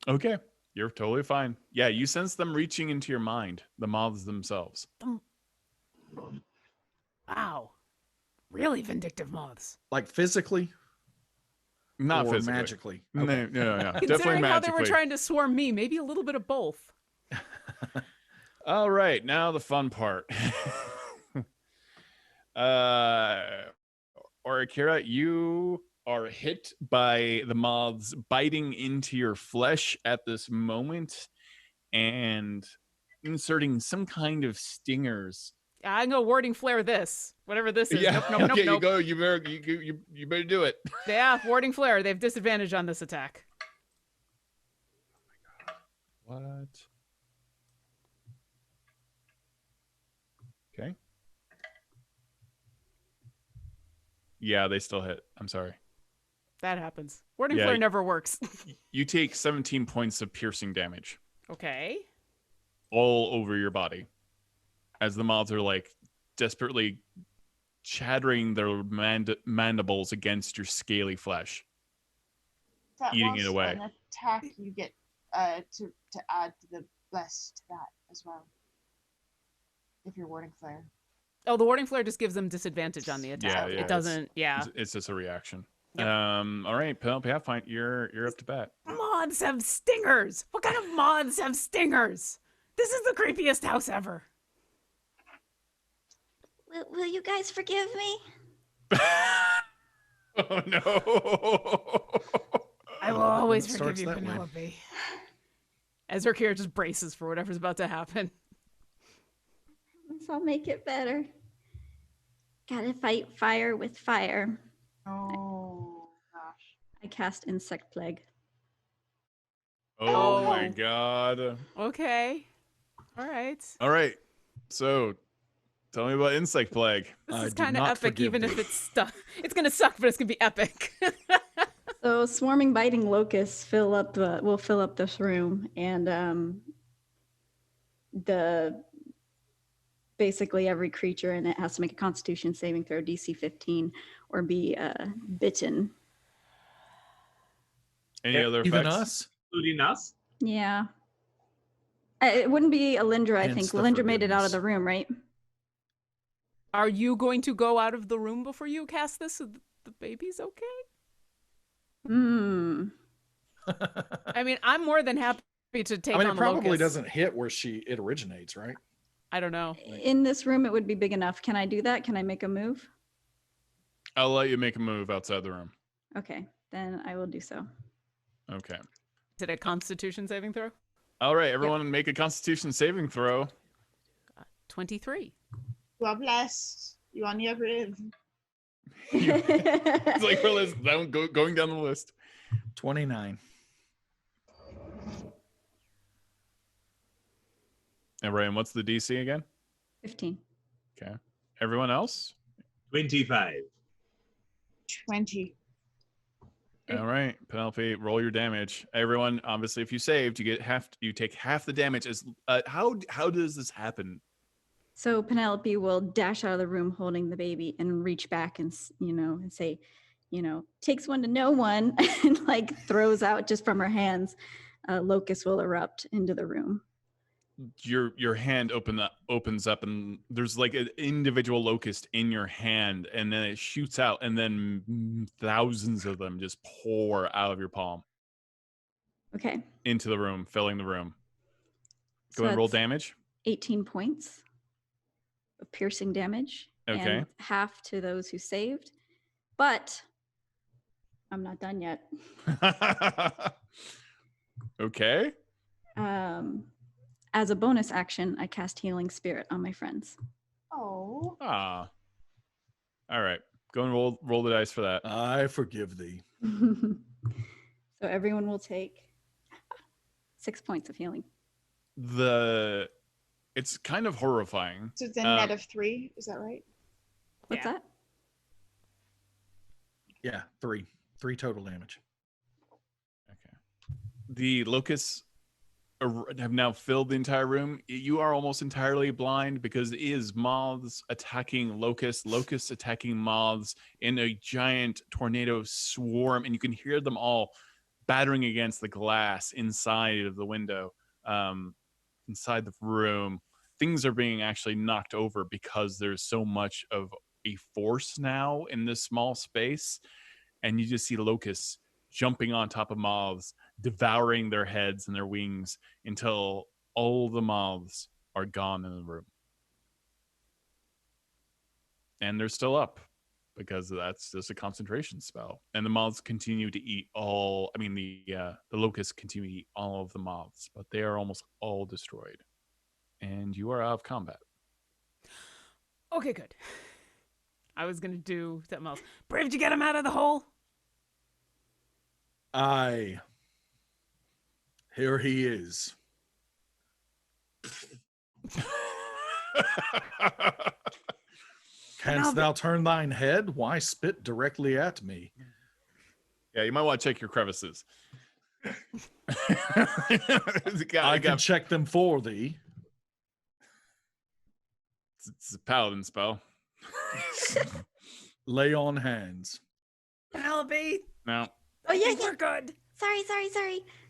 Okay, you're totally fine. Yeah, you sense them reaching into your mind, the moths themselves. Wow. Really vindictive moths. Like physically? Not or physically. magically? No, Okay. definitely Considering how they magically. were trying to swarm me, maybe a little bit of both. All right, now the fun part. Or Akira, you are hit by the moths biting into your flesh at this moment and inserting some kind of stingers. I'm gonna warding flare this, whatever this is. Yeah, Nope. okay, you go. You better do it. Yeah, warding flare. They have disadvantage on this attack. What? Okay. Yeah, they still hit. I'm sorry. That happens. Warding flare never works. You take 17 points of piercing damage. Okay. All over your body. As the moths are like desperately chattering their mandibles against your scaly flesh. That Eating it was away. An attack you get to add to the bless to that as well. If you're warding flare. Oh, the warding flare just gives them disadvantage on the attack. Yeah, It doesn't. It's just a reaction. Yep. All right, Penelope, you're up to bat. Moths have stingers. What kind of moths have stingers? This is the creepiest house ever. Will you guys forgive me? Oh no! I will always It forgive starts you, that way. Penelope. As her character just braces for whatever's about to happen. I'll make it better. Gotta fight fire with fire. Oh gosh. I cast Insect Plague. Oh my god! Okay. All right. All right, so tell me about Insect Plague. This I is do kind of not epic, forgive even thee. if it's stuck. It's gonna suck, but it's gonna be epic. So swarming biting locusts will fill up this room, and basically every creature in it has to make a Constitution saving throw DC 15 or be bitten. Any other Even effects? us? Including us? Yeah. It wouldn't be Alyndra, I Hence think. the Alyndra made it out of forgiveness. the room, right? Are you going to go out of the room before you cast this so the baby's okay? Hmm. I mean, I'm more than happy to take I mean, on it the probably locust. doesn't hit where it originates, right? I don't know. In this room, it would be big enough. Can I do that? Can I make a move? I'll let you make a move outside the room. Okay, then I will do so. Okay. Is it a Constitution saving throw? All right, everyone, make a Constitution saving throw. 23. You are blessed. You are near Briv. It's like we're going down the list. 29. And Ryan, what's the DC again? 15. Okay. Everyone else? 25. 20. All right, Penelope, roll your damage. Everyone, obviously, if you saved, you take half the damage. How does this happen? So Penelope will dash out of the room holding the baby and reach back and and say, takes one to know one, and like throws out just from her hands. Locust will erupt into the room. Your hand opens up, and there's like an individual locust in your hand, and then it shoots out, and then thousands of them just pour out of your palm. Okay. Into the room, filling the room. Go So and roll that's damage. 18 points of piercing damage. Okay. And half to those who saved. But I'm not done yet. Okay. As a bonus action, I cast Healing Spirit on my friends. Oh. Ah. All right. Go and roll the dice for that. I forgive thee. So everyone will take 6 points of healing. It's kind of horrifying. So it's a net of 3, is that right? What's that? Yeah, 3 total damage. Okay. The locusts have now filled the entire room. You are almost entirely blind because it is moths attacking locusts, locusts attacking moths in a giant tornado swarm, and you can hear them all battering against the glass inside of the window, inside the room. Things are being actually knocked over because there's so much of a force now in this small space, and you just see locusts jumping on top of moths, devouring their heads and their wings until all the moths are gone in the room. And they're still up because that's just a concentration spell. And the moths continue to eat the locusts continue to eat all of the moths, but they are almost all destroyed. And you are out of combat. Okay, good. I was going to do something else. Briv, did you get him out of the hole? Aye. Here he is. Canst thou turn thine head? Why spit directly at me? Yeah, you might want to check your crevices. I can check them for thee. It's a paladin spell. Lay on hands. Penelope. No. Oh, yeah, We're good. Sorry.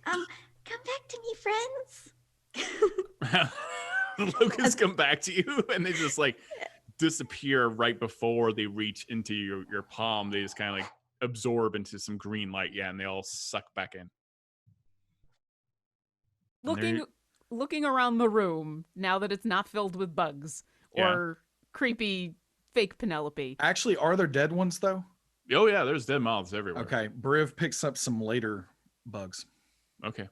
Come back to me, friends. The locusts come back to you, and they just like disappear right before they reach into your palm. They just kind of like absorb into some green light, and they all suck back in. Looking around the room now that it's not filled with bugs or creepy fake Penelope. Actually, are there dead ones though? Oh yeah, there's dead moths everywhere. Okay, Briv picks up some later bugs. Okay.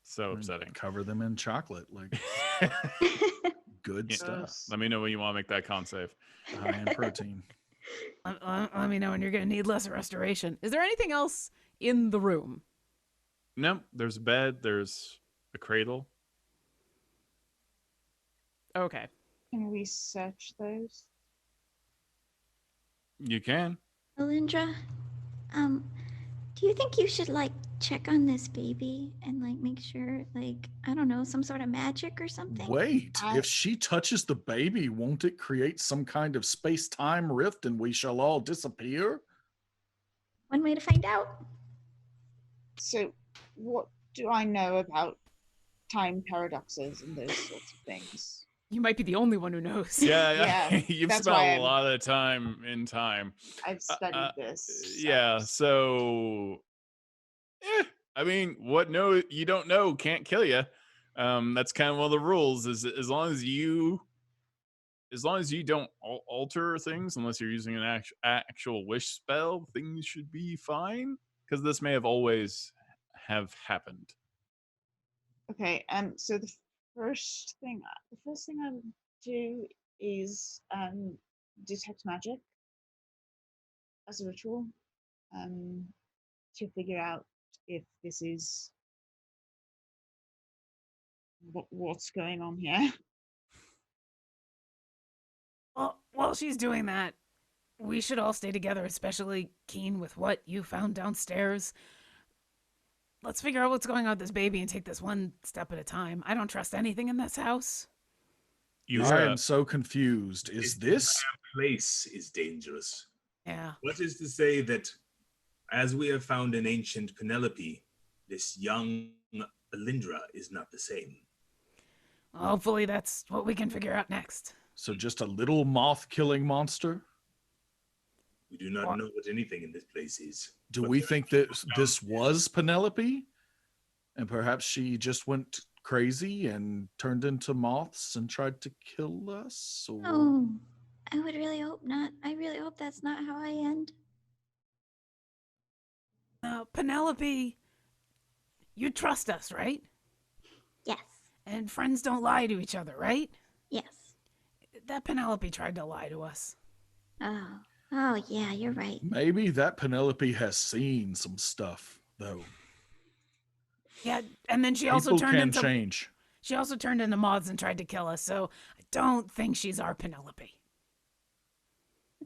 So upsetting. Cover them in chocolate, like good stuff. Let me know when you want to make that con save. High in protein. Let me know when you're going to need less restoration. Is there anything else in the room? No, there's a bed. There's a cradle. Okay. Can we search those? You can. Alyndra, do you think you should check on this baby and make sure I don't know, some sort of magic or something? Wait, if she touches the baby, won't it create some kind of space-time rift and we shall all disappear? One way to find out. So, what do I know about time paradoxes and those sorts of things? You might be the only one who knows. Yeah. You've that's spent why a lot of time in time. I've studied this. Yeah, so I mean, what you don't know can't kill you. That's kind of one of the rules. Is as long as you don't alter things, unless you're using an actual wish spell, things should be fine. Because this may have always have happened. Okay, so the first thing I would do is detect magic as a ritual, to figure out if this is what's going on here. Well, while she's doing that, we should all stay together, especially Keen with what you found downstairs. Let's figure out what's going on with this baby and take this one step at a time. I don't trust anything in this house. I am so confused. Is this place is dangerous? Yeah. What is to say that, as we have found an ancient Penelope, this young Alyndra is not the same? Hopefully that's what we can figure out next. so just a little moth-killing monster? We do not know what anything in this place is. Do we think that this was Penelope? And perhaps she just went crazy and turned into moths and tried to kill us? Or... Oh, I would really hope not. I really hope that's not how I end. Penelope, you trust us, right? Yes. And friends don't lie to each other, right? Yes. That Penelope tried to lie to us. Oh, yeah, you're right. Maybe that Penelope has seen some stuff, though. Yeah, and then she People also turned can into change. She also turned into moths and tried to kill us. So I don't think she's our Penelope.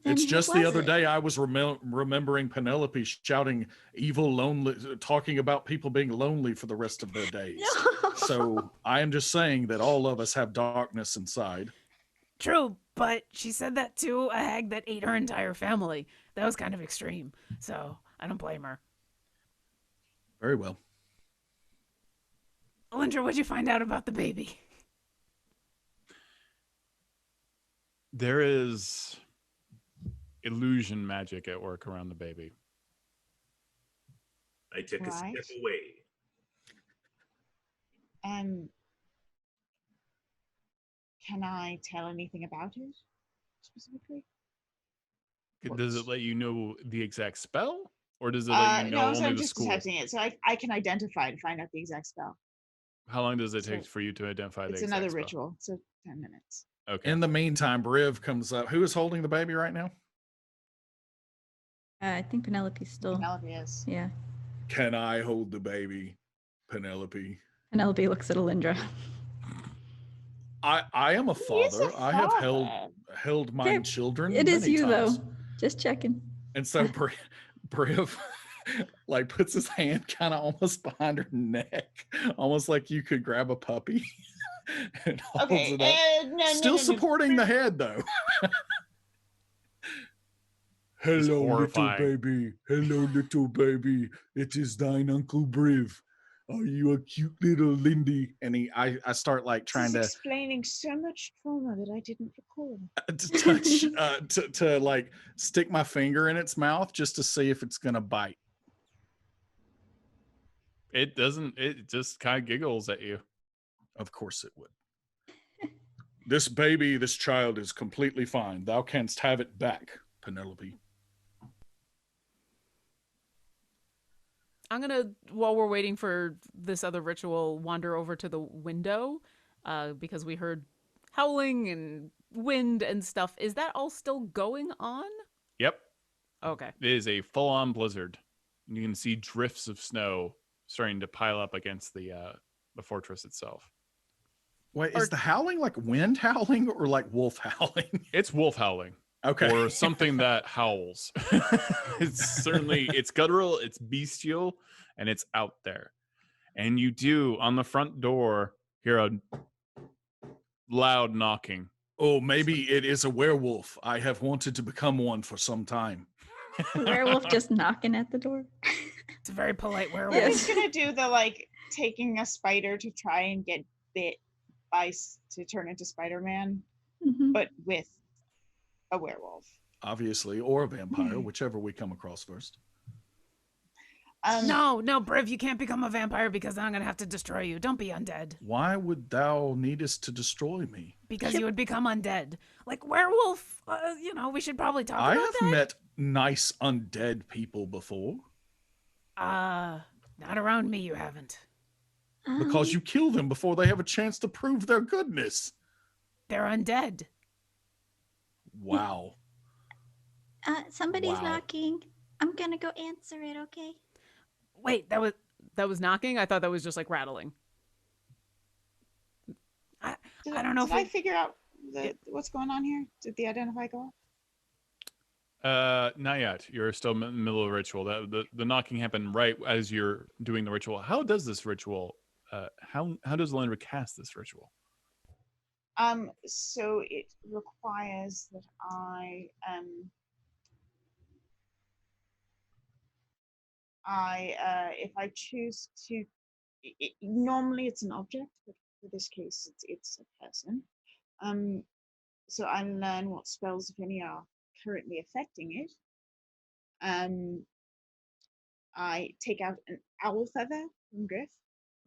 Then It's who just the was other it? day I was remembering Penelope shouting evil, lonely, talking about people being lonely for the rest of their days. No. So I am just saying that all of us have darkness inside. True, but she said that to a hag that ate her entire family. That was kind of extreme. So I don't blame her. Very well. Alyndra, what'd you find out about the baby? There is illusion magic at work around the baby. I take a Right. step away. Can I tell anything about it specifically? Does it let you know the exact spell? Or does it let you know no, so only I'm the just school? detecting it, so I can identify to find out the exact spell. How long does it take So for you to identify the It's exact another spell? ritual, so 10 minutes. Okay. In the meantime, Briv comes up. Who is holding the baby right now? I think Penelope's still. Penelope is. Yeah. Can I hold the baby, Penelope? Penelope looks at Alyndra. I am a He is a father. I have father. held my Okay, children. It is many you, times. though. Just checking. And so Briv like puts his hand kind of almost behind her neck, almost like you could grab a puppy. And holds Okay, it up. no, Still no. supporting the head though. Hello, little horrifying. baby. Hello, little baby. It is thine Uncle Briv. Are you a cute little Lindy? And I start like trying This is to explaining so much trauma that I didn't recall. touch, to like stick my finger in its mouth just to see if it's gonna bite. It doesn't, it just kind of giggles at you. Of course it would. This baby, this child is completely fine. Thou canst have it back, Penelope. I'm gonna, while we're waiting for this other ritual, wander over to the window, because we heard howling and wind and stuff. Is that all still going on? Yep. Okay. It is a full-on blizzard. You can see drifts of snow starting to pile up against the fortress itself. Wait, is the howling like wind howling or like wolf howling? It's wolf howling. Okay. Or something that howls. It's certainly, it's guttural, it's bestial, and it's out there. And you do, on the front door, hear a loud knocking. Oh, maybe it is a werewolf. I have wanted to become one for some time. Werewolf just knocking at the door. It's a very polite werewolf. I was gonna do the like taking a spider to try and get bit by to turn into Spider-Man, Mhm. but with a werewolf. Obviously, or a vampire, whichever we come across first. No, Briv, you can't become a vampire because then I'm gonna have to destroy you. Don't be undead. Why would thou needest to destroy me? Because you would become undead. Like werewolf, we should probably talk I about have that. met nice undead people before. Not around me, you haven't. Because you kill them before they have a chance to prove their goodness. They're undead. Wow. Somebody's Wow. knocking. I'm gonna go answer it, okay? Wait, that was knocking? I thought that was just like rattling. I don't know Did if I figure out what's going on here? Did the identify go off? Not yet. You're still in the middle of the ritual. The knocking happened right as you're doing the ritual. How does this ritual? How does Alyndra cast this ritual? So it requires that if I choose to, normally it's an object, but for this case it's a person. So I learn what spells, if any, are currently affecting it. I take out an owl feather from Griff.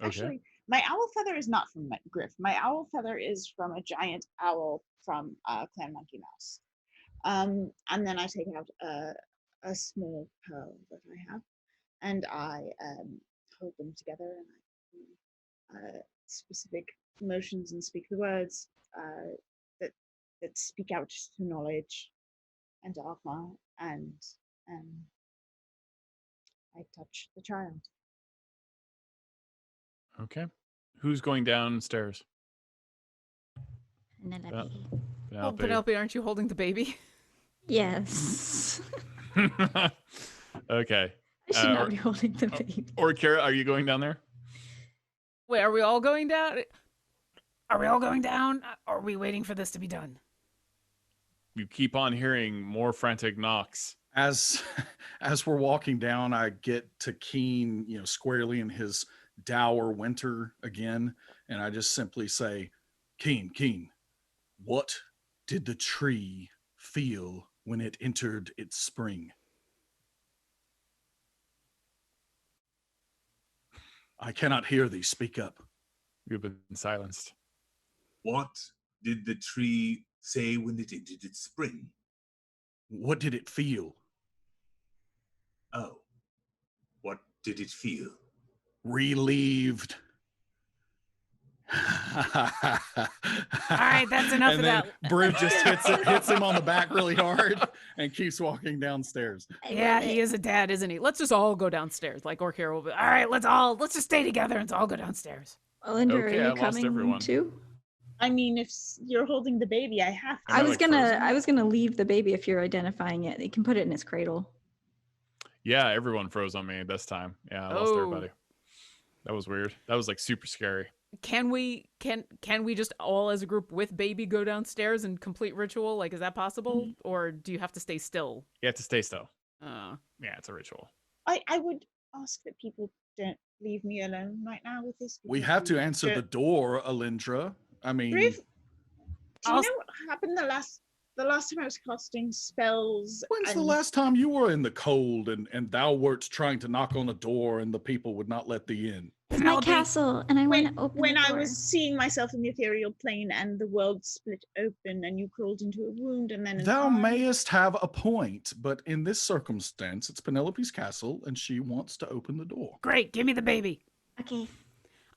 Okay. Actually, my owl feather is not from Griff. My owl feather is from a giant owl from Clan Monkeymouse. And then I take out a small pearl that I have, and I hold them together, and I specific motions and speak the words that speak out to knowledge and Dharma, and I touch the child. Okay. Who's going downstairs? Penelope. Oh, Penelope, aren't you holding the baby? Yes. Okay. I should not be holding the baby. Orkira, are you going down there? Wait, are we all going down? Are we all going down? Or are we waiting for this to be done? You keep on hearing more frantic knocks. As we're walking down, I get to Keen, squarely in his dour winter again, and I just simply say, Keen, what did the tree feel when it entered its spring? I cannot hear thee. Speak up. You've been silenced. What did the tree say when it entered its spring? What did it feel? Oh, what did it feel? Relieved. All right, that's enough and of then that. Briv just hits him on the back really hard and keeps walking downstairs. Yeah, he is a dad, isn't he? Let's just all go downstairs. Like Orkira will be, all right, let's just stay together and all go downstairs. Alyndra, Okay, are I you lost coming everyone. too? I mean, if you're holding the baby, I have to. Am I I was like gonna frozen? I was gonna leave the baby if you're identifying it. You can put it in its cradle. Yeah, everyone froze on me this time. Yeah, I lost everybody. That was weird. That was like super scary. Can we just all as a group with baby go downstairs and complete ritual? Like, is that possible? Or do you have to stay still? You have to stay still. Uh, Yeah, it's a ritual. I would ask that people don't leave me alone right now with this. We because have to answer the the door, Alyndra. I mean, Briv, do you I'll- know what happened the last time I was casting spells? when's the and- last time you were in the cold and thou wert trying to knock on a door and the people would not let thee in? It's my Penelope, castle, and I want to open when the I door. was seeing myself in the ethereal plane and the world split open and you crawled into a wound and then Thou I- mayest have a point, but in this circumstance, it's Penelope's castle and she wants to open the door. Great, give me the baby. Okay.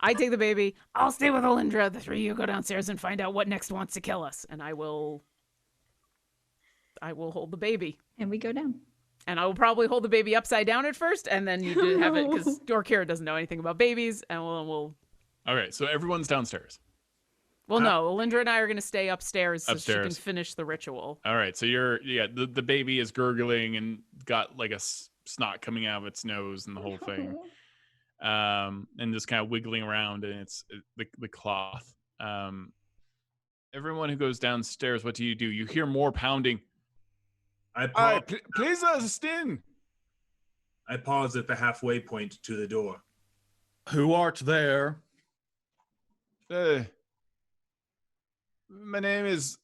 I take the baby. I'll stay with Alyndra. The three of you go downstairs and find out what next wants to kill us, and I will hold the baby. And we go down. And I will probably hold the baby upside down at first, and then you do have it because Orkira doesn't know anything about babies, and we'll Okay, so everyone's downstairs. no, Alyndra and I are gonna stay upstairs so she can Upstairs. finish the ritual. All right, so the baby is gurgling and got like a snot coming out of its nose and the whole thing. And just kind of wiggling around in the cloth. Everyone who goes downstairs, what do? You hear more pounding. I pause, Please assist. I pause at the halfway point to the door. Who art there? My name is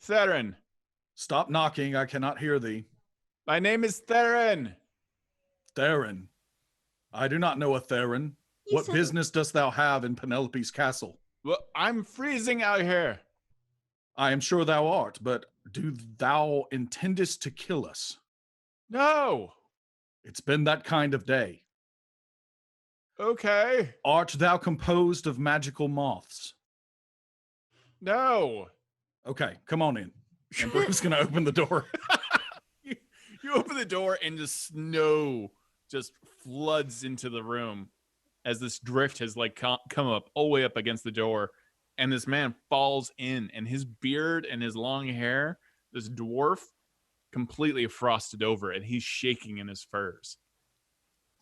Theron. Stop knocking, I cannot hear thee. My name is Theron. Theron. I do not know a Theron. You What said- business dost thou have in Penelope's castle? Well, I'm freezing out here. I am sure thou art, but do thou intendest to kill us? No. It's been that kind of day. Okay. Art thou composed of magical moths? No. Okay, come on in. And Briv's going to open the door. You open the door and the snow just floods into the room as this drift has like come up all the way up against the door, and this man falls in, and his beard and his long hair, this dwarf, completely frosted over, and he's shaking in his furs.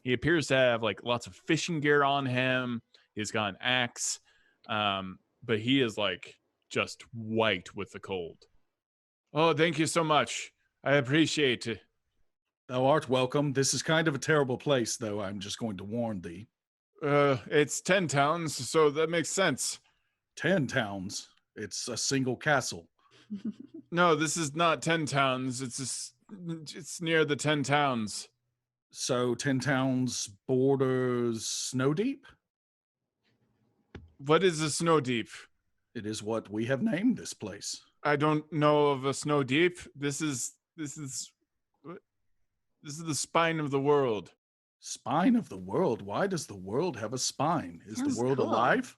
He appears to have like lots of fishing gear on him. He's got an axe, but he is like just white with the cold. Oh, thank you so much. I appreciate it. Thou art welcome. This is kind of a terrible place, though. I'm just going to warn thee. It's 10 towns, so that makes sense. 10 towns. It's a single castle. No, this is not 10 towns. It's near the 10 towns. So 10 towns borders Snow Deep? What is a Snow Deep? It is what we have named this place. I don't know of a Snow Deep. This is the spine of the world. Spine of the world? Why does the world have a spine? Is Sounds the world cool. alive?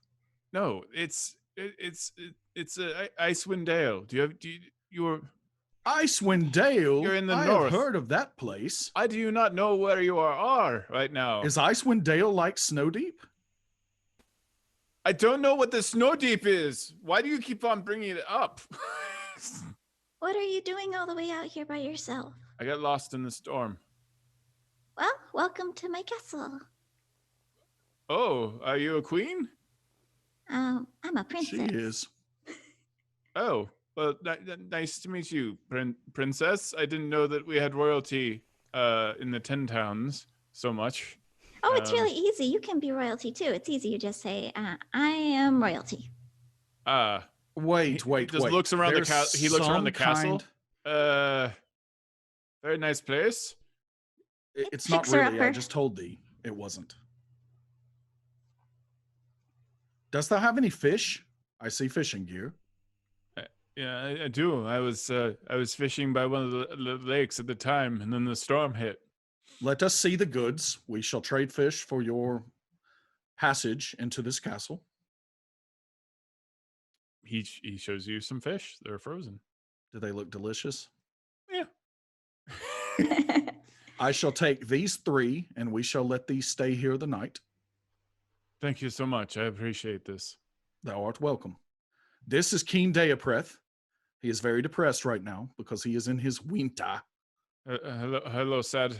No, it's a Icewind Dale. You're Icewind Dale? You're in the I north. have heard of that place. I do not know where you are right now. Is Icewind Dale like Snow Deep? I don't know what the Snow Deep is. Why do you keep on bringing it up? What are you doing all the way out here by yourself? I got lost in the storm. Well, welcome to my castle. Oh, are you a queen? I'm a princess. She is. Oh, well, nice to meet you, princess. I didn't know that we had royalty in the 10 towns so much. Oh, it's really easy. You can be royalty too. It's easy. You just say, I am royalty. Wait. He just looks around the castle. He looks around the castle. Very nice place. It's not Fixer really. I upper. just told thee it wasn't. Dost thou have any fish? I see fishing gear. Yeah, I do. I was fishing by one of the lakes at the time, and then the storm hit. Let us see the goods. We shall trade fish for your passage into this castle. He shows you some fish. They're frozen. Do they look delicious? Yeah. I shall take these 3, and we shall let thee stay here the night. Thank you so much. I appreciate this. Thou art welcome. This is Keen Deapreth. He is very depressed right now because he is in his winter. Hello, sad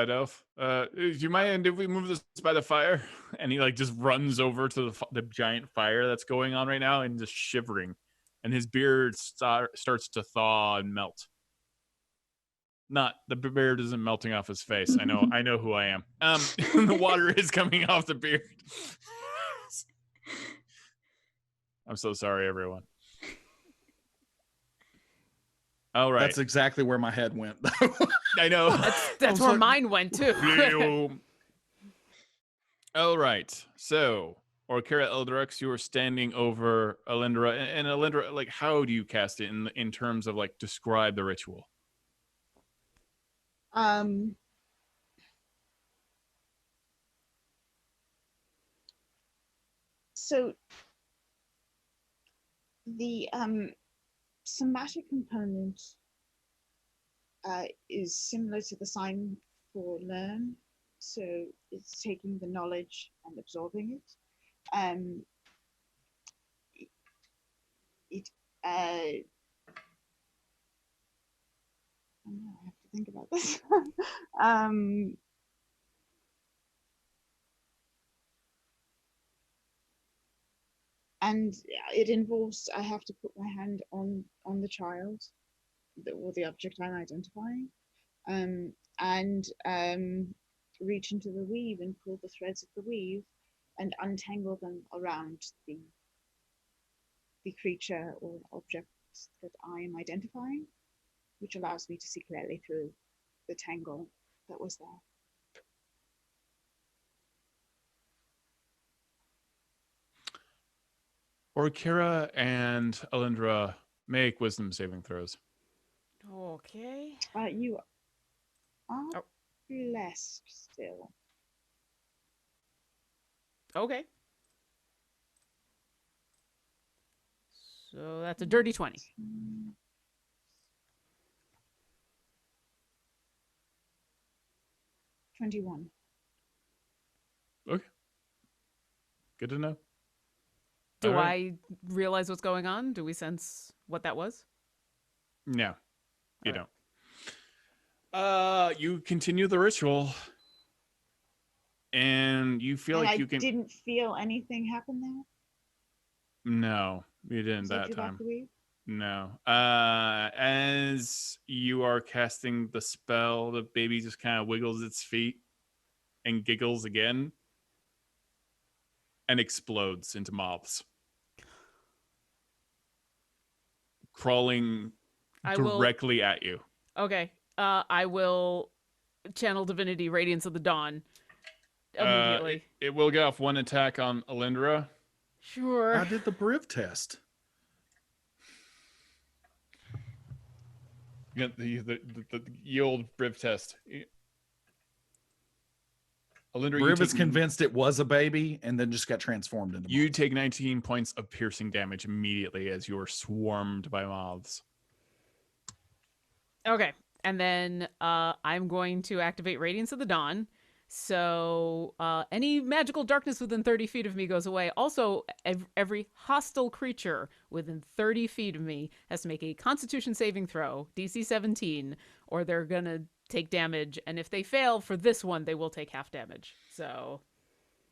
elf. Do you mind if we move this by the fire? And he like just runs over to the giant fire that's going on right now and just shivering, and his beard starts to thaw and melt. Not the beard isn't melting off his face. I know who I am. The water is coming off the beard. I'm so sorry, everyone. All right. That's exactly where my head went. I know. That's where mine went too. All right. So, Orkira Eldritch, you are standing over Alyndra, and Alyndra, like, how do you cast it in terms of like describe the ritual? So the somatic component is similar to the sign for learn. So it's taking the knowledge and absorbing it. I have to think about this. And it involves, I have to put my hand on the child or the object I'm identifying, and reach into the weave and pull the threads of the weave and untangle them around the creature or object that I am identifying, which allows me to see clearly through the tangle that was there. Orkira and Alyndra, make wisdom saving throws. Okay. You are blessed still. Okay. So that's a dirty 20. 21. Okay. Good to know. Do All right. I realize what's going on? Do we sense what that was? No, you All don't. You continue the ritual, and you feel And like I you can. didn't feel anything happen there. No, you didn't So that you time. have to leave? No. As you are casting the spell, the baby just kind of wiggles its feet and giggles again and explodes into moths. Crawling directly at you. Okay. I will channel Divinity Radiance of the Dawn immediately. It will get off one attack on Alyndra. Sure. I did the Briv test. You got the old Briv test. Alyndra, Briv is convinced it was a baby and then just got transformed into You moths. take 19 points of piercing damage immediately as you are swarmed by moths. Okay. And then I'm going to activate Radiance of the Dawn. So any magical darkness within 30 feet of me goes away. Also, every hostile creature within 30 feet of me has to make a Constitution saving throw, DC 17, or they're going to take damage. And if they fail for this one, they will take half damage. So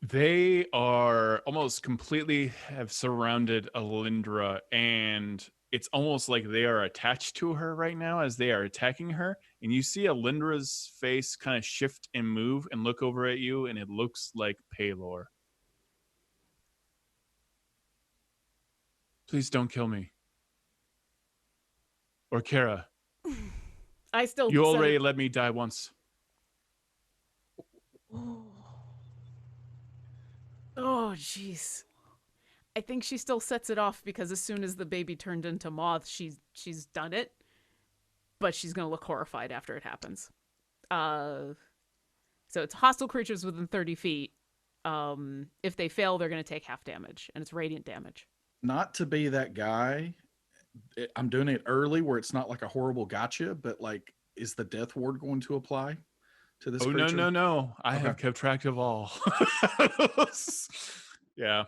They are almost completely have surrounded Alyndra, and it's almost like they are attached to her right now as they are attacking her. And you see Alyndra's face kind of shift and move and look over at you, and it looks like Paylor. Please don't kill me. Orkira, I still you said already it- let me die once. Oh, jeez. I think she still sets it off because as soon as the baby turned into moth, she's done it. But she's going to look horrified after it happens. So it's hostile creatures within 30 feet. If they fail, they're going to take half damage, and it's radiant damage. Not to be that guy, I'm doing it early where it's not like a horrible gotcha, but like, is the death ward going to apply to this creature? No. I Okay. have kept track of all. Yeah.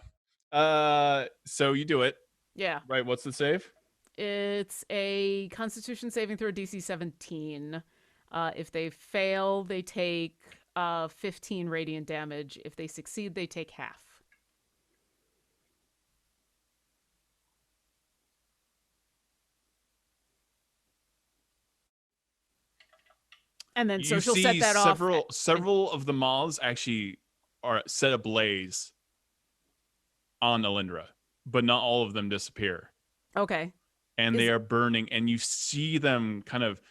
So you do it. Yeah. Right. What's the save? It's a Constitution saving throw DC 17. If they fail, they take 15 radiant damage. If they succeed, they take half. And then so You she'll see set that off. several of the moths actually are set ablaze on Alyndra, but not all of them disappear. Okay. And they are burning, and you see them kind of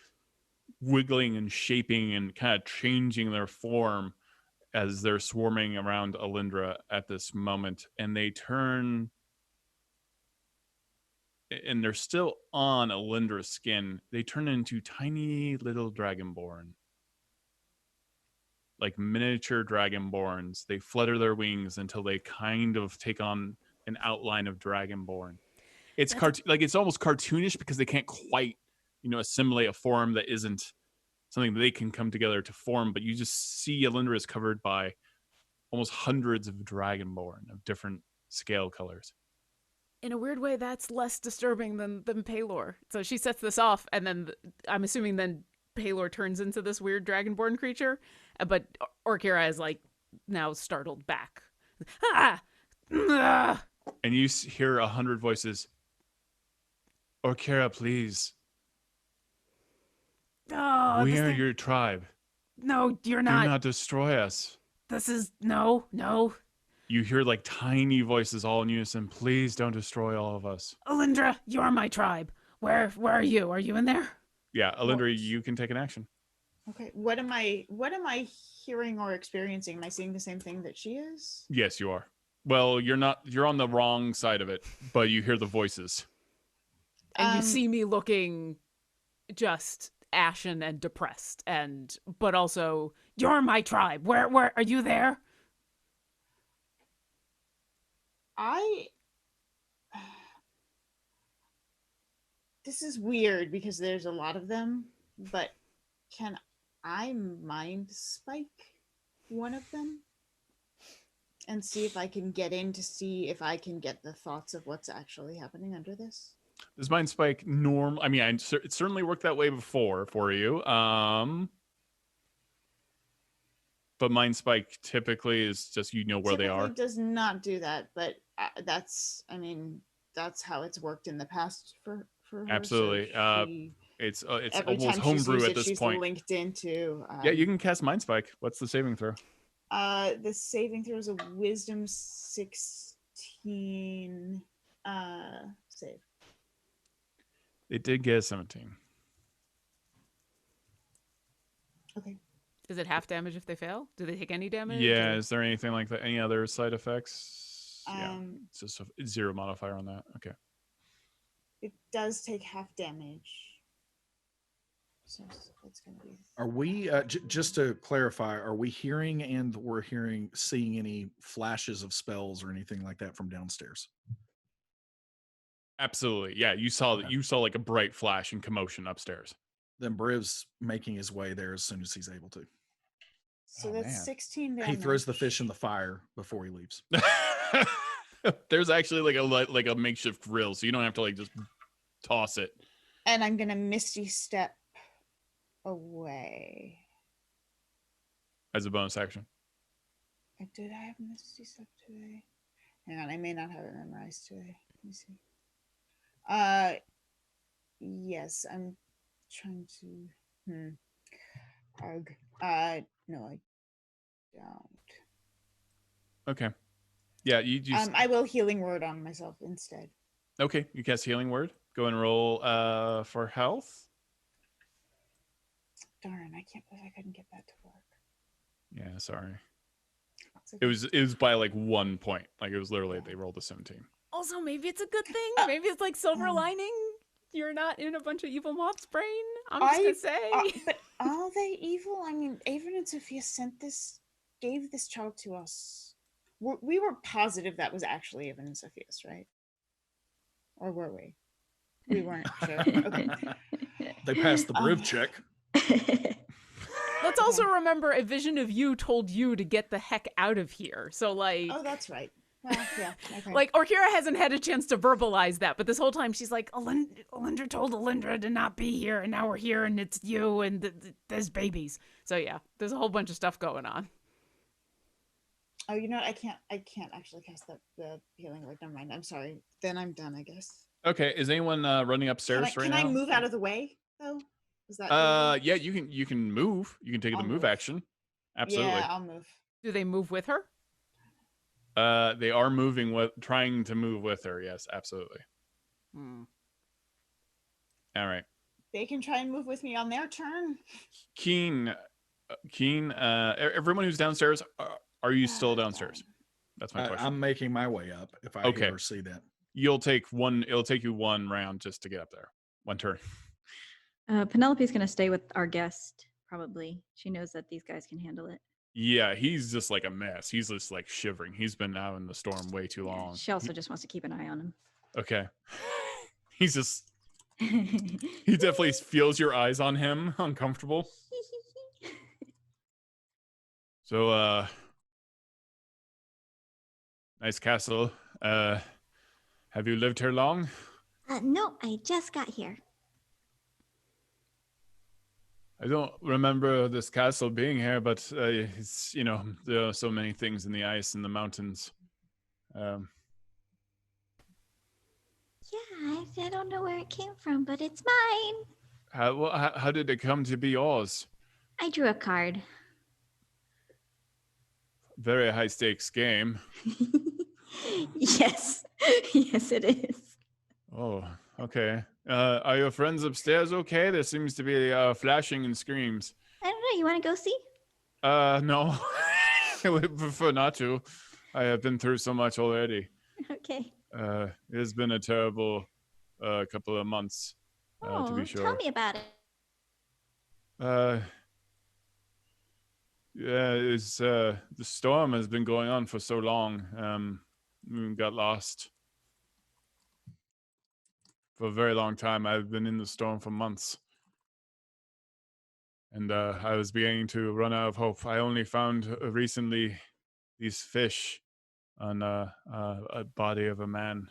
wiggling and shaping and kind of changing their form as they're swarming around Alyndra at this moment. And they turn, and they're still on Alyndra's skin. They turn into tiny little Dragonborn. Like miniature Dragonborns. They flutter their wings until they kind of take on an outline of Dragonborn. It's it's almost cartoonish because they can't quite, assimilate a form that isn't something that they can come together to form. But you just see Alyndra is covered by almost hundreds of Dragonborn of different scale colors. In a weird way, that's less disturbing than Paylor. So she sets this off, and then I'm assuming then Paylor turns into this weird Dragonborn creature. But Orkira is like now startled back. Ah! Ah! And you hear 100 voices. Orkira, please. Oh, We are your tribe. No, you're Do not. not destroy us. This is no. You hear like tiny voices all in unison. Please don't destroy all of us. Alyndra, you're my tribe. Where are you? Are you in there? Yeah, Alyndra, you can take an action. Okay. What am I hearing or experiencing? Am I seeing the same thing that she is? Yes, you are. Well, you're not. You're on the wrong side of it, but you hear the voices. And you see me looking just ashen and depressed, but also you're my tribe. Where are you there? This is weird because there's a lot of them, but can I mind spike one of them and see if I can get in to see if I can get the thoughts of what's actually happening under this? Does mind spike I mean, it certainly worked that way before for you. But mind spike typically is just where they are. It does not do that, but that's how it's worked in the past for her. Absolutely. So it's every almost time homebrew at this she's point. Linked into. Yeah, you can cast mind spike. What's the saving throw? The saving throw is a Wisdom 16 save. It did get a 17. Okay. Is it half damage if they fail? Do they take any damage? Yeah. or- Is there anything like that? Any other side effects? Yeah. Um, It's just a 0 modifier on that. Okay. It does take half damage. So it's going to be. Are we just to clarify? Are we hearing and seeing any flashes of spells or anything like that from downstairs? Absolutely. Yeah. You saw Okay. like a bright flash and commotion upstairs. Then Briv's making his way there as soon as he's able to. So Oh, that's man. 16 damage. He throws the fish in the fire before he leaves. There's actually like a makeshift grill, so you don't have to just toss it. And I'm going to Misty Step away. As a bonus action. Did I have Misty Step today? Hang on, I may not have it memorized today. Let me see. Yes, I'm trying to. Arg. No, I don't. Okay. Yeah, you just. I will Healing Word on myself instead. Okay, you cast Healing Word. Go and roll for health. Darn, I can't believe I couldn't get that to work. Yeah, sorry. It's okay. It was by 1 point. It was literally they rolled a 17. Also, maybe it's a good thing. Maybe it's like silver lining. You're not in a bunch of evil moth's brain. I'm just gonna say. But are they evil? I mean, Avon and Sophia gave this child to us. We were positive that was actually Avon and Sophia's, right? Or were we? We weren't sure. Okay. They passed the Briv check. Let's also remember a vision of you told you to get the heck out of here. So Oh, that's right. Well, yeah. Okay. Orkira hasn't had a chance to verbalize that, but this whole time she's like, Alyndra told Alyndra to not be here, and now we're here, and it's you, and there's babies. So yeah, there's a whole bunch of stuff going on. Oh, you know what? I can't actually cast the Healing Word. Never mind. I'm sorry. Then I'm done, I guess. Okay, is anyone running upstairs right now? Can I move out of the way though? Is that? Yeah, you can move. You can take the move action. Absolutely. Yeah, I'll move. Do they move with her? They are trying to move with her. Yes, absolutely. All right. They can try and move with me on their turn. Keen. Everyone who's downstairs, are you still downstairs? That's my question. I'm making my way up. If I ever see that, it'll take you one round just to get up there. One turn. Penelope's going to stay with our guest, probably. She knows that these guys can handle it. Yeah, he's just like a mess. He's just shivering. He's been out in the storm way too long. She also just wants to keep an eye on him. Okay. He's just... he definitely feels your eyes on him, uncomfortable. So, nice castle. Have you lived here long? No, I just got here. I don't remember this castle being here, but it's, there are so many things in the ice and the mountains. Yeah, I don't know where it came from, but it's mine. How did it come to be yours? I drew a card. Very high stakes game. Yes. Yes, it is. Oh, okay. Are your friends upstairs okay? There seems to be flashing and screams. I don't know. You want to go see? No. I would prefer not to. I have been through so much already. Okay. It has been a terrible couple of months, to be sure. Tell me about it. Yeah, the storm has been going on for so long. got lost. For a very long time, I've been in the storm for months. And I was beginning to run out of hope. I only found recently these fish on a body of a man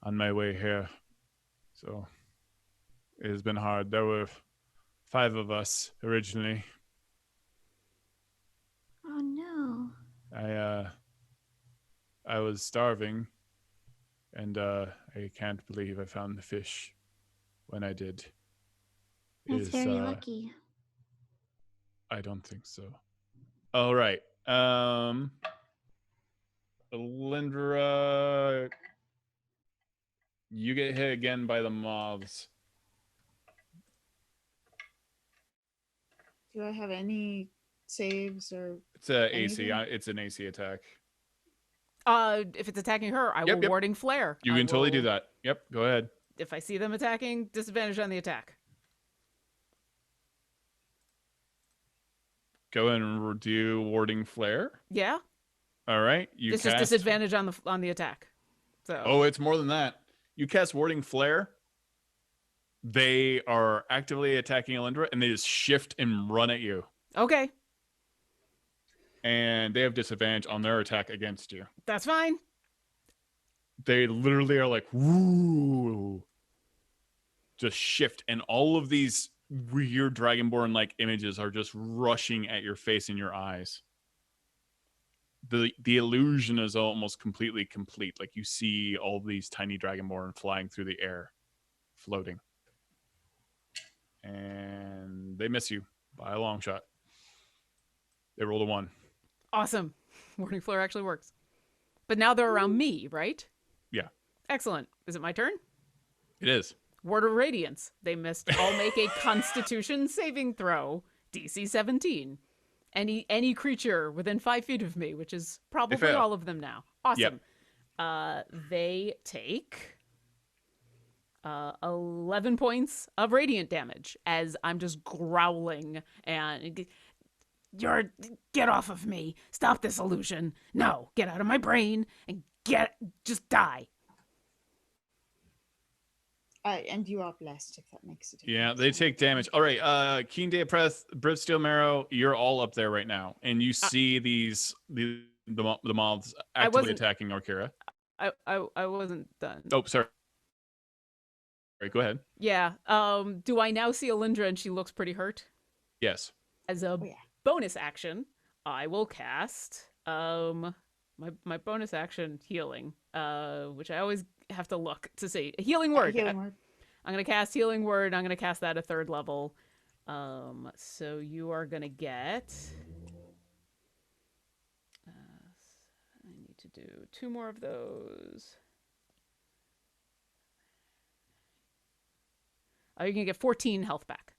on my way here. So it has been hard. There were 5 of us originally. Oh no. I was starving, and I can't believe I found the fish when I did. That's very lucky. I don't think so. All right. Alyndra, you get hit again by the moths. Do I have any saves or? It's a AC. anything? It's an AC attack. If it's attacking her, I Yep, will yep. warding flare. You I can totally do will- that. Yep, go ahead. If I see them attacking, disadvantage on the attack. Go ahead and do warding flare. Yeah, All right. You it's cast. just disadvantage on the attack. So Oh, it's more than that. You cast warding flare. They are actively attacking Alyndra, and they just shift and run at you. okay, And they have disadvantage on their attack against you. that's fine. They literally are like, woo, just shift, and all of these weird Dragonborn like images are just rushing at your face and your eyes. The illusion is almost completely complete. Like you see all these tiny Dragonborn flying through the air, floating, and they miss you by a long shot. They rolled a 1. Awesome. Warding flare actually works. But now they're around me, right? Yeah. Excellent. Is it my turn? It is. Ward of Radiance. They missed. I'll make a Constitution saving throw, DC 17. Any creature within 5 feet of me, which is probably fail. all of them now. Awesome. Yep. They take 11 points of radiant damage as I'm just growling and get off of me. Stop this illusion. No, get out of my brain and just die. And you are blessed if that makes a difference. Yeah, they take damage. All right, Keen Day Press, Briv Steel Marrow, you're all up there right now, and you see the moths actively wasn't- attacking Orkira. I wasn't done. Oh, sorry. All right, go ahead. Yeah. Do I now see Alyndra and she looks pretty hurt? Yes. As a Oh, yeah. bonus action, I will cast my bonus action healing, which I always have to look to see. A healing word. Healing word. I'm gonna cast healing word. I'm gonna cast that at 3rd level. So you are gonna get. I need to do 2 more of those. You're gonna get 14 health back.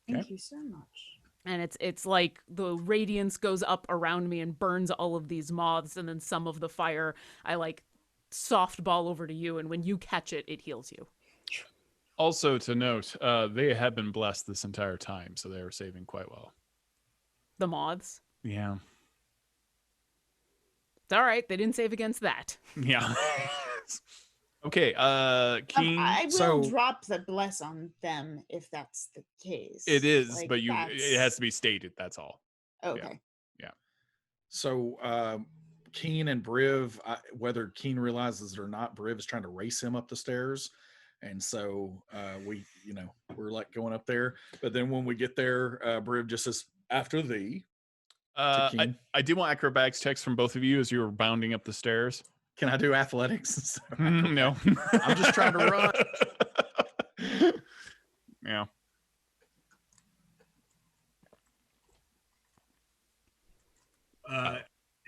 Thank you so much. And it's like the radiance goes up around me and burns all of these moths, and then some of the fire I like softball over to you, and when you catch it, it heals you. Also to note, they have been blessed this entire time, so they are saving quite well. The moths. Yeah. It's all right. They didn't save against that. Yeah. Okay, Keen. I will so- drop the bless on them if that's the case. It is, Like, but it that's- has to be stated. That's all. Okay. So Keen and Briv, whether Keen realizes it or not, Briv is trying to race him up the stairs. And so we're like going up there. But then when we get there, Briv just says, after thee. Keen. I did want acrobatics checks from both of you as you were bounding up the stairs. Can I do athletics? No. I'm just trying to run. Yeah.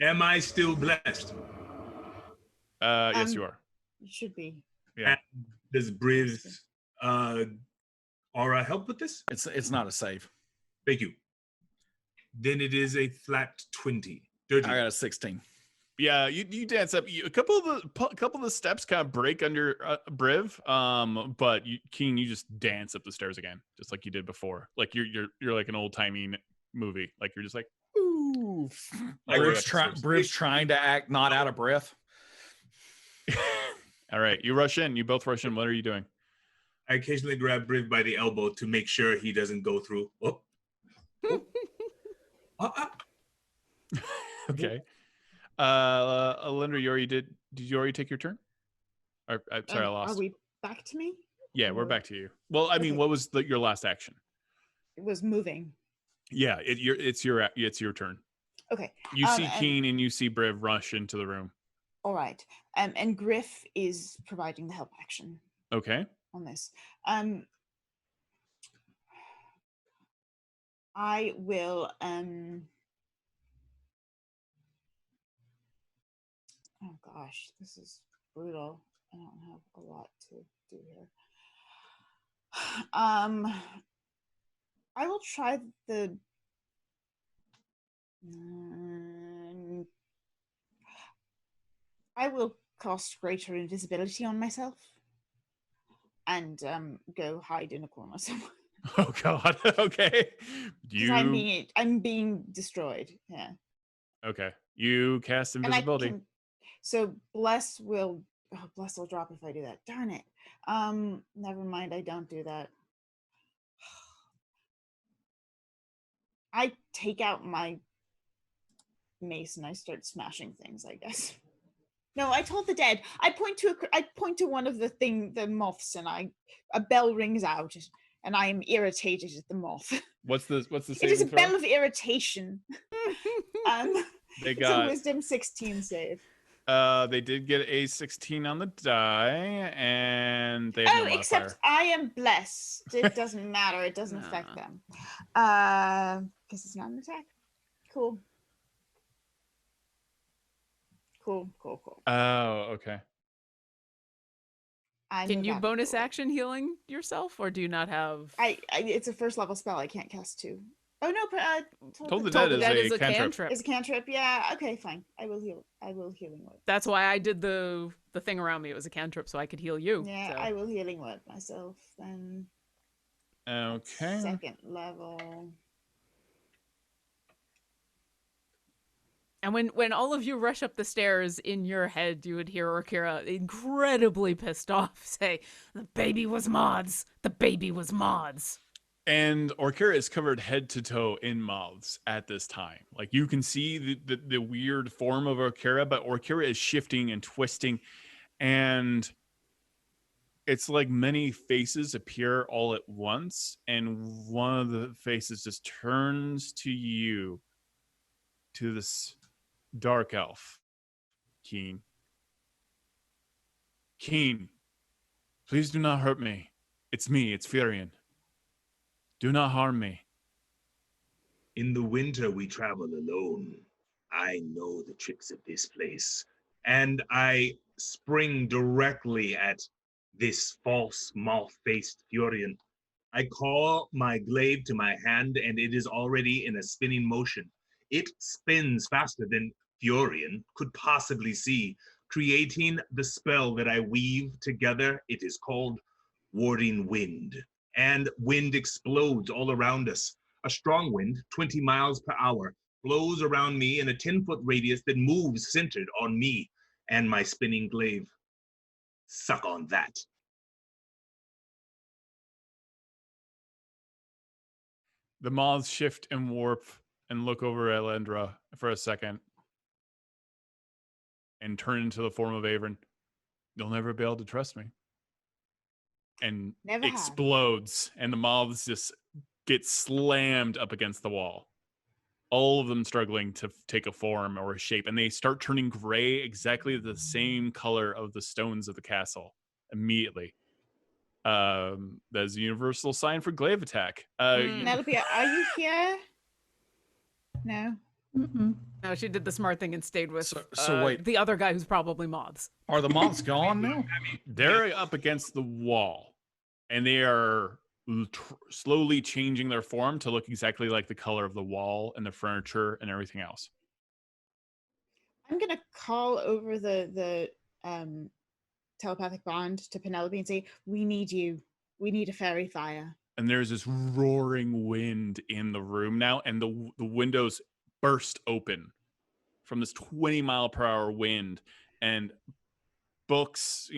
Am I still blessed? Yes, you are. You should be. Yeah. Does Briv's aura help with this? It's not a save. Thank you. Then it is a flat 20. Dirty. I got a 16. Yeah, you dance up. A couple of the steps kind of break under Briv, but Keen, you just dance up the stairs again, just like you did before. Like you're like an old timey movie. Like you're just like Ooh. I Briv's, grab some Briv's space. trying to act not out of breath. All right, you rush in. You both rush in. What are you doing? I occasionally grab Briv by the elbow to make sure he doesn't go through. Oh. Okay. Alyndra, did you already take your turn? Or, sorry, I lost. Are we back to me? Yeah, we're Or- back to you. Well, I mean, Okay. what was your last action? It was moving. Yeah, it's your turn. Okay. You see and- Keen and you see Briv rush into the room. All right. And Griff is providing the help action Okay. on this. I will oh gosh, this is brutal. I don't have a lot to do here. I will try the I will cast greater invisibility on myself and go hide in a corner somewhere. Oh God. Okay. Because I'm being destroyed. Yeah. Okay. You cast And invisibility. So bless will drop if I do that. Darn it. Never mind, I don't do that. I take out my mace and I start smashing things, I guess. No, I told the dead. I point to one of the moths, and a bell rings out, and I am irritated at the moth. What's the It is a saving throw? bell of irritation. They It's a got wisdom 16 save. they did get a 16 on the die, and they have no except modifier. I am blessed. It doesn't matter. It doesn't affect them. Because it's not an attack. Cool. Cool. Oh, okay. Can you bonus action healing yourself, or do you not have? It's a first level spell. I can't cast 2. Oh no, Told the Dead is a cantrip. It's a cantrip. Yeah. Okay, fine. I will heal. I will healing word. That's why I did the thing around me. It was a cantrip, so I could heal you. Yeah, so. I will healing word myself then. Okay. Second level. And when all of you rush up the stairs, in your head, you would hear Orkira incredibly pissed off say, "The baby was mods. The baby was mods." And Orkira is covered head to toe in moths at this time. Like, you can see the weird form of Orkira, but Orkira is shifting and twisting, and it's like many faces appear all at once, and one of the faces just turns to you, to this dark elf. Keen, please do not hurt me. It's me, it's Furion. Do not harm me. In the winter, we travel alone. I know the tricks of this place. And I spring directly at this false, moth-faced Furion. I call my glaive to my hand, and it is already in a spinning motion. It spins faster than Furion could possibly see, creating the spell that I weave together. It is called Warding Wind. And wind explodes all around us. A strong wind, 20 miles per hour, blows around me in a 10-foot radius that moves centered on me and my spinning glaive. Suck on that. The moths shift and warp and look over at Alyndra for a second and turn into the form of Avon. You'll never be able to trust me. And Never have. explodes, and the moths just get slammed up against the wall. All of them struggling to take a form or a shape, and they start turning gray, exactly the same color of the stones of the castle immediately. That's a universal sign for glaive attack. Penelope, are you here? No. Mm-mm. No, she did the smart thing and stayed with So wait. the other guy who's probably moths. Are the moths gone now? They're up against the wall, and they are slowly changing their form to look exactly like the color of the wall and the furniture and everything else. I'm gonna call over the telepathic bond to Penelope and say, "We need you. We need a fairy fire." And there's this roaring wind in the room now, and the windows burst open from this 20-mile-per-hour wind, and books,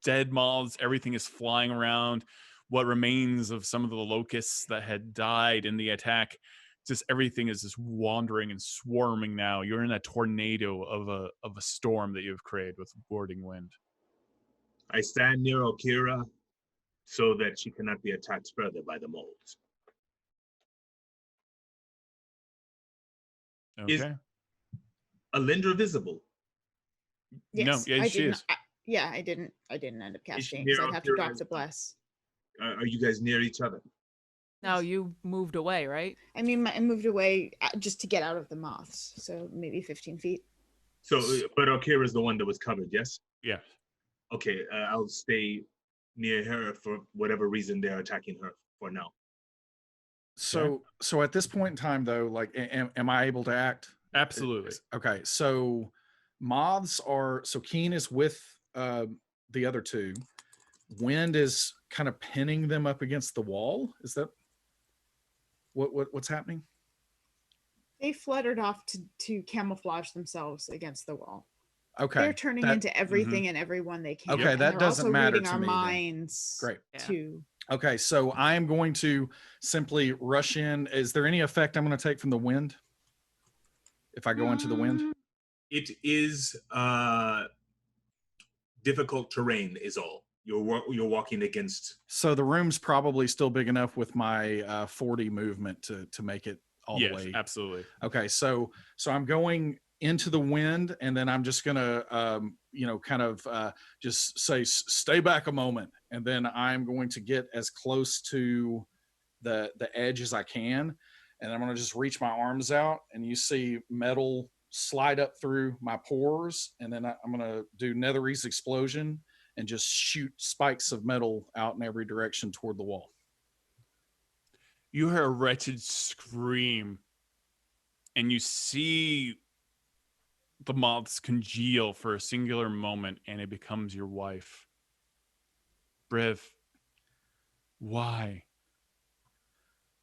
dead moths, everything is flying around. What remains of some of the locusts that had died in the attack, just everything is just wandering and swarming now. You're in a tornado of a storm that you've created with boarding wind. I stand near Orkira so that she cannot be attacked further by the moles. Okay. Is Alyndra visible? Yes, no, yeah, she is. I didn't end up casting near because I'd have to drop Orkira? to bless. Are you guys near each other? No, you moved away, right? I mean, I moved away just to get out of the moths, so maybe 15 feet. So, but Orkira is the one that was covered, yes? Yeah. Okay, I'll stay near her for whatever reason they're attacking her for now. So at this point in time, though, like, am I able to act? Absolutely. Okay, so moths are, so Keen is with the other two. Wind is kind of pinning them up against the wall. Is that what's happening? They fluttered off to camouflage themselves against the wall. Okay, They're turning into everything and everyone they can. Okay, and that they're doesn't also matter reading to our me then. minds. Great. Too. Okay, so I am going to simply rush in. Is there any effect I'm going to take from the wind if I go into the wind? It is difficult terrain is all. You're walking against. So the room's probably still big enough with my 40 movement to make it all the way. Yes, absolutely. Okay, so I'm going into the wind, and then I'm just gonna just say stay back a moment, and then I'm going to get as close to the edge as I can, and I'm gonna just reach my arms out, and you see metal slide up through my pores, and then I'm gonna do Netherese explosion and just shoot spikes of metal out in every direction toward the wall. You hear a wretched scream, and you see the moths congeal for a singular moment, and it becomes your wife. Briv, why?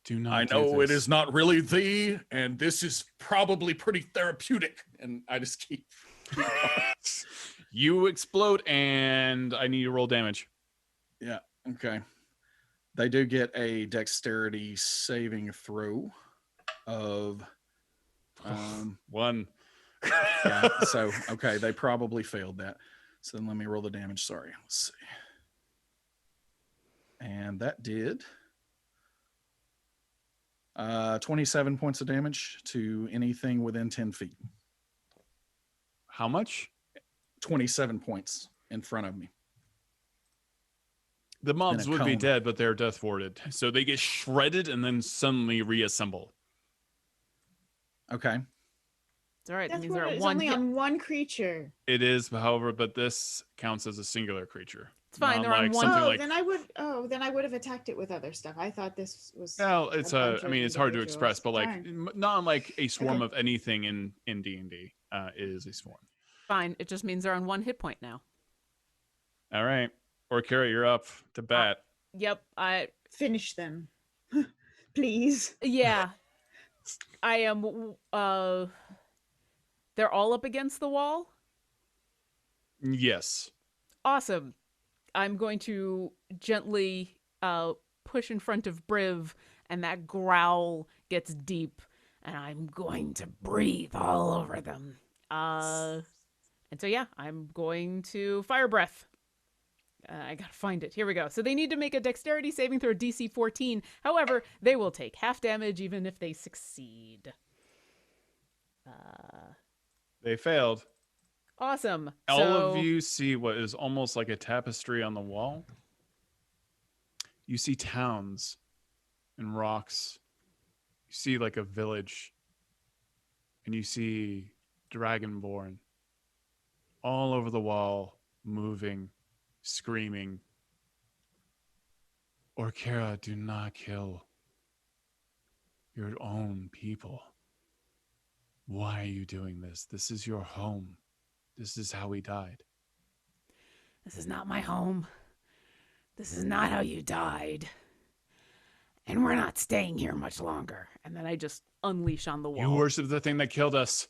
Do not. I know it is not really thee, and this is probably pretty therapeutic. And I just keep You explode, and I need you to roll damage. Yeah, okay. They do get a dexterity saving throw of 1. yeah, so okay, they probably failed that. So then let me roll the damage. Sorry, let's see. And that did 27 points of damage to anything within 10 feet. How much? 27 points in front of me. The mobs In a would be cone. dead, but they're death warded. So they get shredded and then suddenly reassemble. Okay. It's all right. That That's means what they're at it's one only hit. on one creature. It is, however, but this counts as a singular creature. It's fine. Not They're on like one. something Oh, like, then I would have attacked it with other stuff. I thought this was. well, it's bunch I of mean, it's hard to individuals. express, but like, Darn. not like a swarm Okay. of anything in D&D is a swarm. Fine. It just means they're on one hit point now. All right. Orkira, you're up to bat. Yep. Finish them, please. Yeah. I am. They're all up against the wall. Yes. Awesome. I'm going to gently push in front of Briv, and that growl gets deep, and I'm going to breathe all over them. And so yeah, I'm going to fire breath. I gotta find it. Here we go. So they need to make a dexterity saving throw DC 14. However, they will take half damage even if they succeed. They failed. Awesome. All So- of you see what is almost like a tapestry on the wall. You see towns and rocks. You see like a village. And you see Dragonborn all over the wall, moving, screaming. Orkira, do not kill your own people. Why are you doing this? This is your home. This is how we died. This is not my home. This is not how you died. And we're not staying here much longer. And then I just unleash on the wall. You worship the thing that killed us.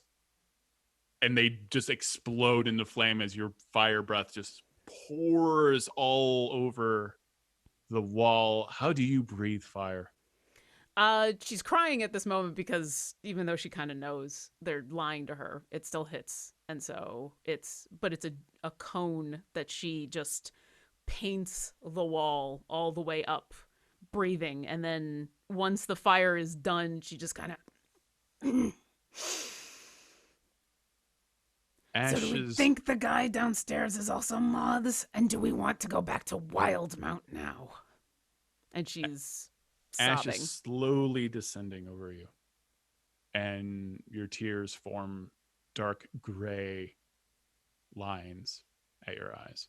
And they just explode into flame as your fire breath just pours all over the wall. How do you breathe fire? She's crying at this moment because even though she kind of knows they're lying to her, it still hits. And so it's a cone that she just paints the wall all the way up, breathing. And then once the fire is done, she just kind of... Ashes. So do we think the guy downstairs is also moths? And do we want to go back to Wildmount now? And she's Ash sobbing. is slowly descending over you. And your tears form dark gray lines at your eyes.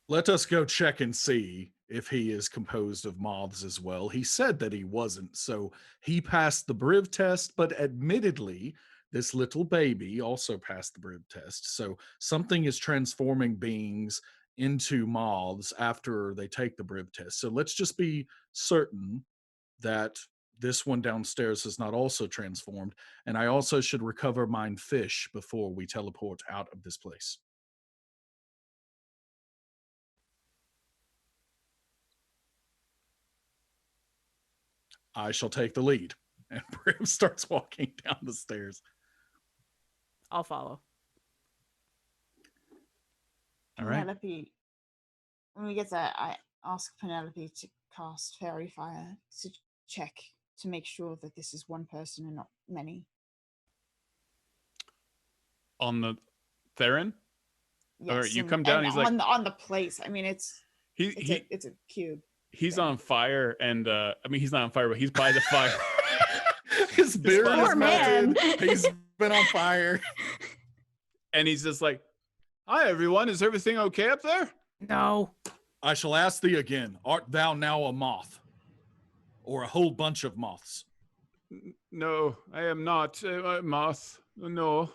Let us go check and see if he is composed of moths as well. He said that he wasn't, so he passed the Briv test, but admittedly, this little baby also passed the Briv test. So something is transforming beings into moths after they take the Briv test. So let's just be certain that this one downstairs is not also transformed. And I also should recover mine fish before we teleport out of this place. I shall take the lead. And Briv starts walking down the stairs. I'll follow. All right. Penelope, when we get there, I ask Penelope to cast Fairy Fire to check to make sure that this is one person and not many. On the Theron? Yes, Or you come down, he's like... on the place. I mean, it's a cube. He's on fire, and I mean, he's not on fire, but he's by the fire. His beard is Poor man. melted. He's been on fire. And he's just like, "Hi, everyone. Is everything okay up there?" No. I shall ask thee again, art thou now a moth? Or a whole bunch of moths? No, I am not a moth. No.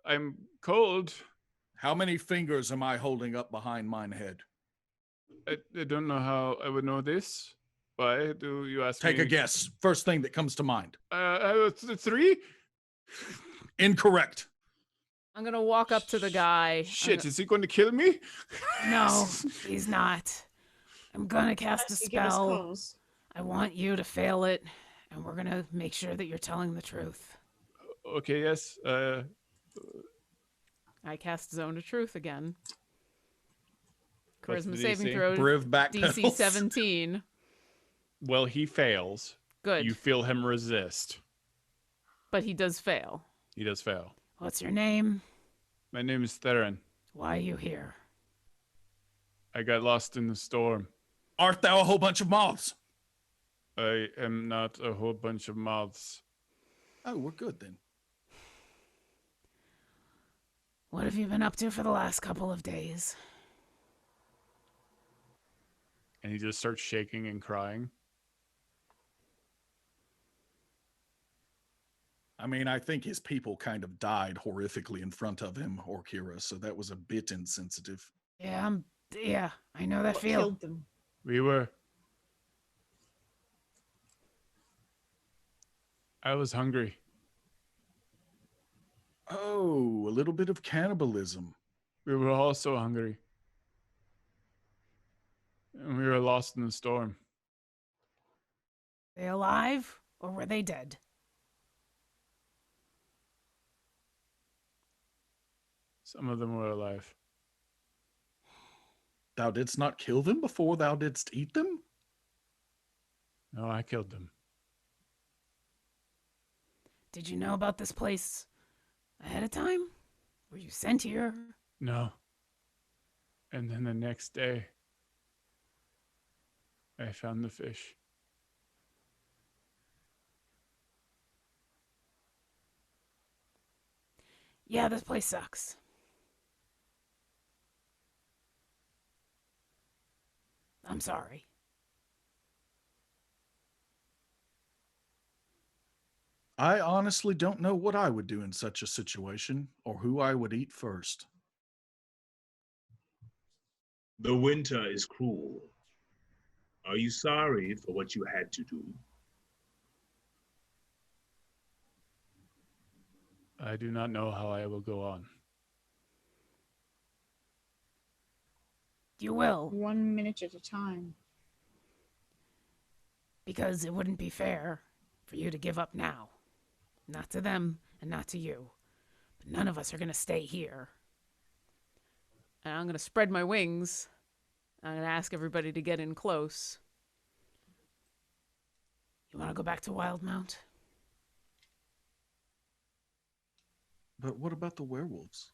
I'm cold. How many fingers am I holding up behind mine head? I don't know how I would know this. Why do you ask Take me? a guess. First thing that comes to mind. Three? Incorrect. I'm going to walk up to the guy. Shit, is he going to kill me? No, he's not. I'm gonna cast a Unless you give us spell. calls. I want you to fail it, and we're gonna make sure that you're telling the truth. Okay, yes. I cast Zone of Truth again. What's Charisma the saving DC? throw, Briv DC backpedals. 17. Well, he fails. Good, You feel him resist. but he does fail. He does fail. What's your name? My name is Theron. Why are you here? I got lost in the storm. Art thou a whole bunch of moths? I am not a whole bunch of moths. Oh, we're good then. What have you been up to for the last couple of days? And he just starts shaking and crying. I mean, I think his people kind of died horrifically in front of him, Orkira, so that was a bit insensitive. Yeah, I know that What feel. killed them? We were... I was hungry. Oh, a little bit of cannibalism. We were also hungry. And we were lost in the storm. They alive or were they dead? Some of them were alive. Thou didst not kill them before thou didst eat them? No, I killed them. Did you know about this place ahead of time? Were you sent here? No. And then the next day, I found the fish. Yeah, this place sucks. I'm sorry. I honestly don't know what I would do in such a situation, or who I would eat first. The winter is cruel. Are you sorry for what you had to do? I do not know how I will go on. You will, 1 minute at a time. because it wouldn't be fair for you to give up now. Not to them and not to you. But none of us are going to stay here. And I'm going to spread my wings. I'm going to ask everybody to get in close. You want to go back to Wildmount? But what about the werewolves?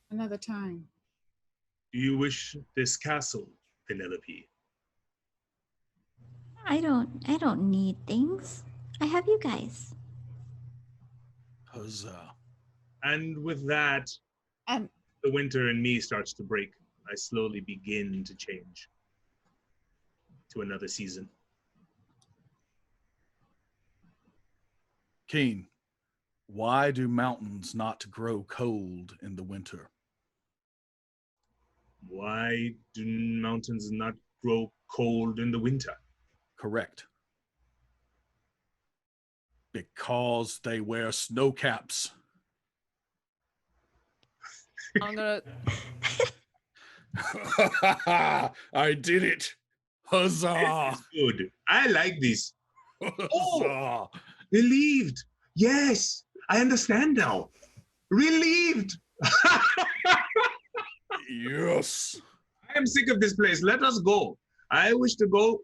Another time. Do you wish this castle, Penelope? I don't need things. I have you guys. Huzzah. And with that, Um, the winter in me starts to break. I slowly begin to change to another season. Keen, why do mountains not grow cold in the winter? Why do mountains not grow cold in the winter? Correct. Because they wear snow caps. I'm going I did it. Huzzah. This is good. I like this. Huzzah. Relieved. Yes, I understand now. Relieved. Yes. I am sick of this place. Let us go. I wish to go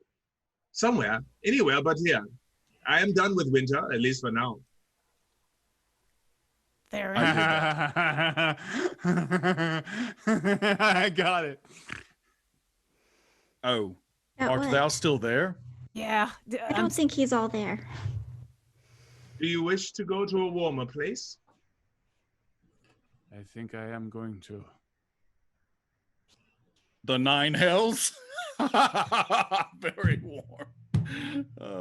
somewhere, anywhere but here. I am done with winter, at least for now. There. I got it. Oh, That art what? thou still there? Yeah. I don't think he's all there. Do you wish to go to a warmer place? I think I am going to. The nine hells? Very warm.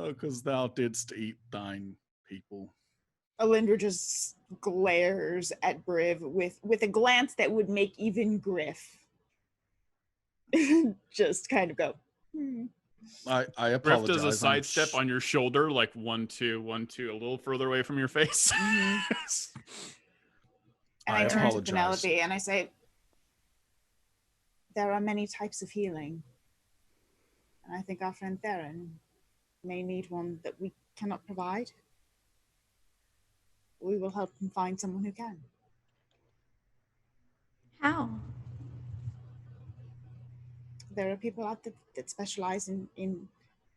Because thou didst eat thine people. Alyndra just glares at Briv with a glance that would make even Griff just kind of go, I Briff apologize. does a I'm sidestep on your shoulder, like 1, 2, 1, 2, a little further away from your face. And I I turn to apologize. Penelope and I say, there are many types of healing. And I think our friend Theron may need one that we cannot provide. We will help him find someone who can. How? There are people out there that specialize in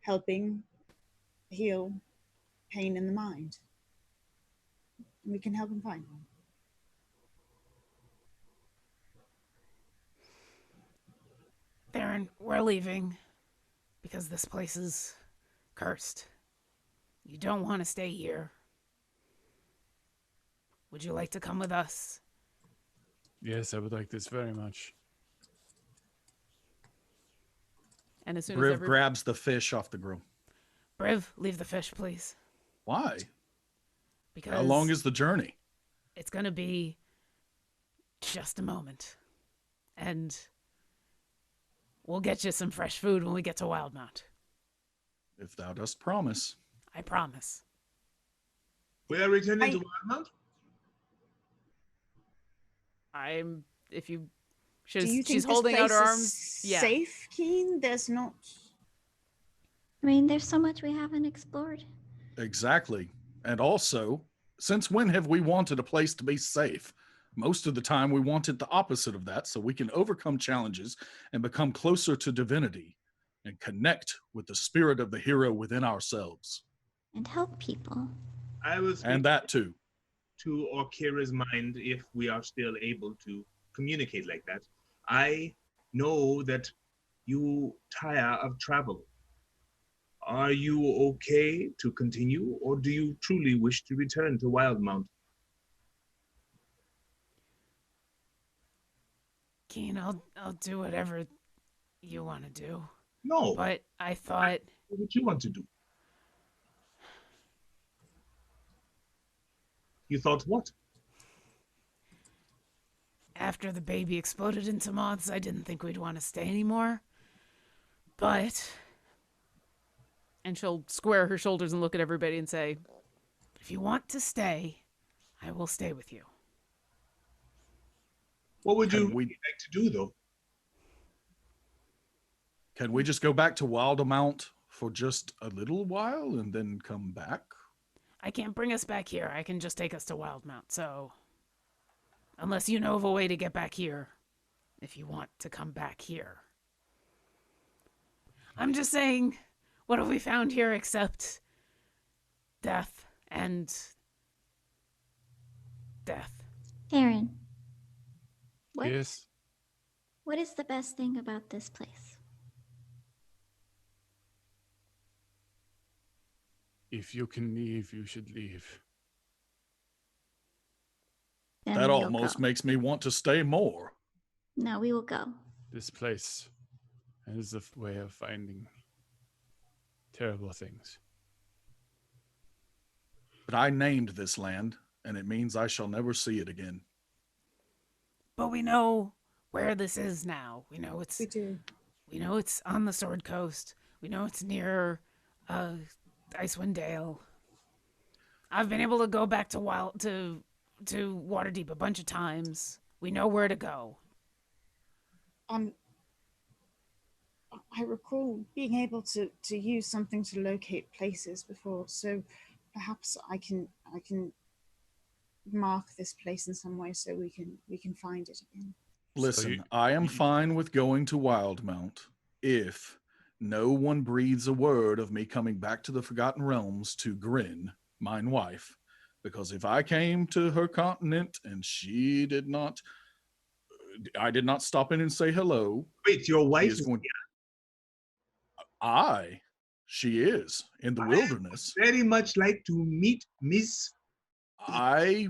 helping heal pain in the mind. We can help him find one. Theron, we're leaving because this place is cursed. You don't want to stay here. Would you like to come with us? Yes, I would like this very much. And as soon as Briv grabs the fish off the grill. Briv, leave the fish, please. Why? Because How long is the journey? it's going to be just a moment. And we'll get you some fresh food when we get to Wildmount. If thou dost promise. I promise. We are returning to Wildmount? if you, Do you think she's this holding out her place arms. is Yeah. safe, Keen? There's not. I mean, there's so much we haven't explored. Exactly. And also, since when have we wanted a place to be safe? Most of the time, we wanted the opposite of that so we can overcome challenges and become closer to divinity and connect with the spirit of the hero within ourselves. And help people. I was And that too. to Orkira's mind if we are still able to communicate like that. I know that you tire of travel. Are you okay to continue, or do you truly wish to return to Wildmount? Keen, I'll do whatever you want to do. No. But I thought What you want to do? You thought what? after the baby exploded into moths, I didn't think we'd want to stay anymore. But And she'll square her shoulders and look at everybody and say, If you want to stay, I will stay with you. What would you Can we- like to do, though? Can we just go back to Wildemount for just a little while and then come back? I can't bring us back here. I can just take us to Wildemount. So, unless you know of a way to get back here, if you want to come back here. I'm just saying, what have we found here except death and death? Aaron, what, Yes. what is the best thing about this place? If you can leave, you should leave. Then That we'll almost go. makes me want to stay more. No, we will go. This place is a way of finding terrible things. But I named this land, and it means I shall never see it again. But we know where this is now. We know it's We do. We know it's on the Sword Coast. We know it's near Icewind Dale. I've been able to go back to Waterdeep a bunch of times. We know where to go. I recall being able to use something to locate places before, so perhaps I can mark this place in some way so we can find it again. Listen, I am fine with going to Wildemount if no one breathes a word of me coming back to the Forgotten Realms to Grin, mine wife, because if I came to her continent and she did not, I did not stop in and say hello. Wait, your wife is is going. She is in the wilderness. very much like to meet Miss. I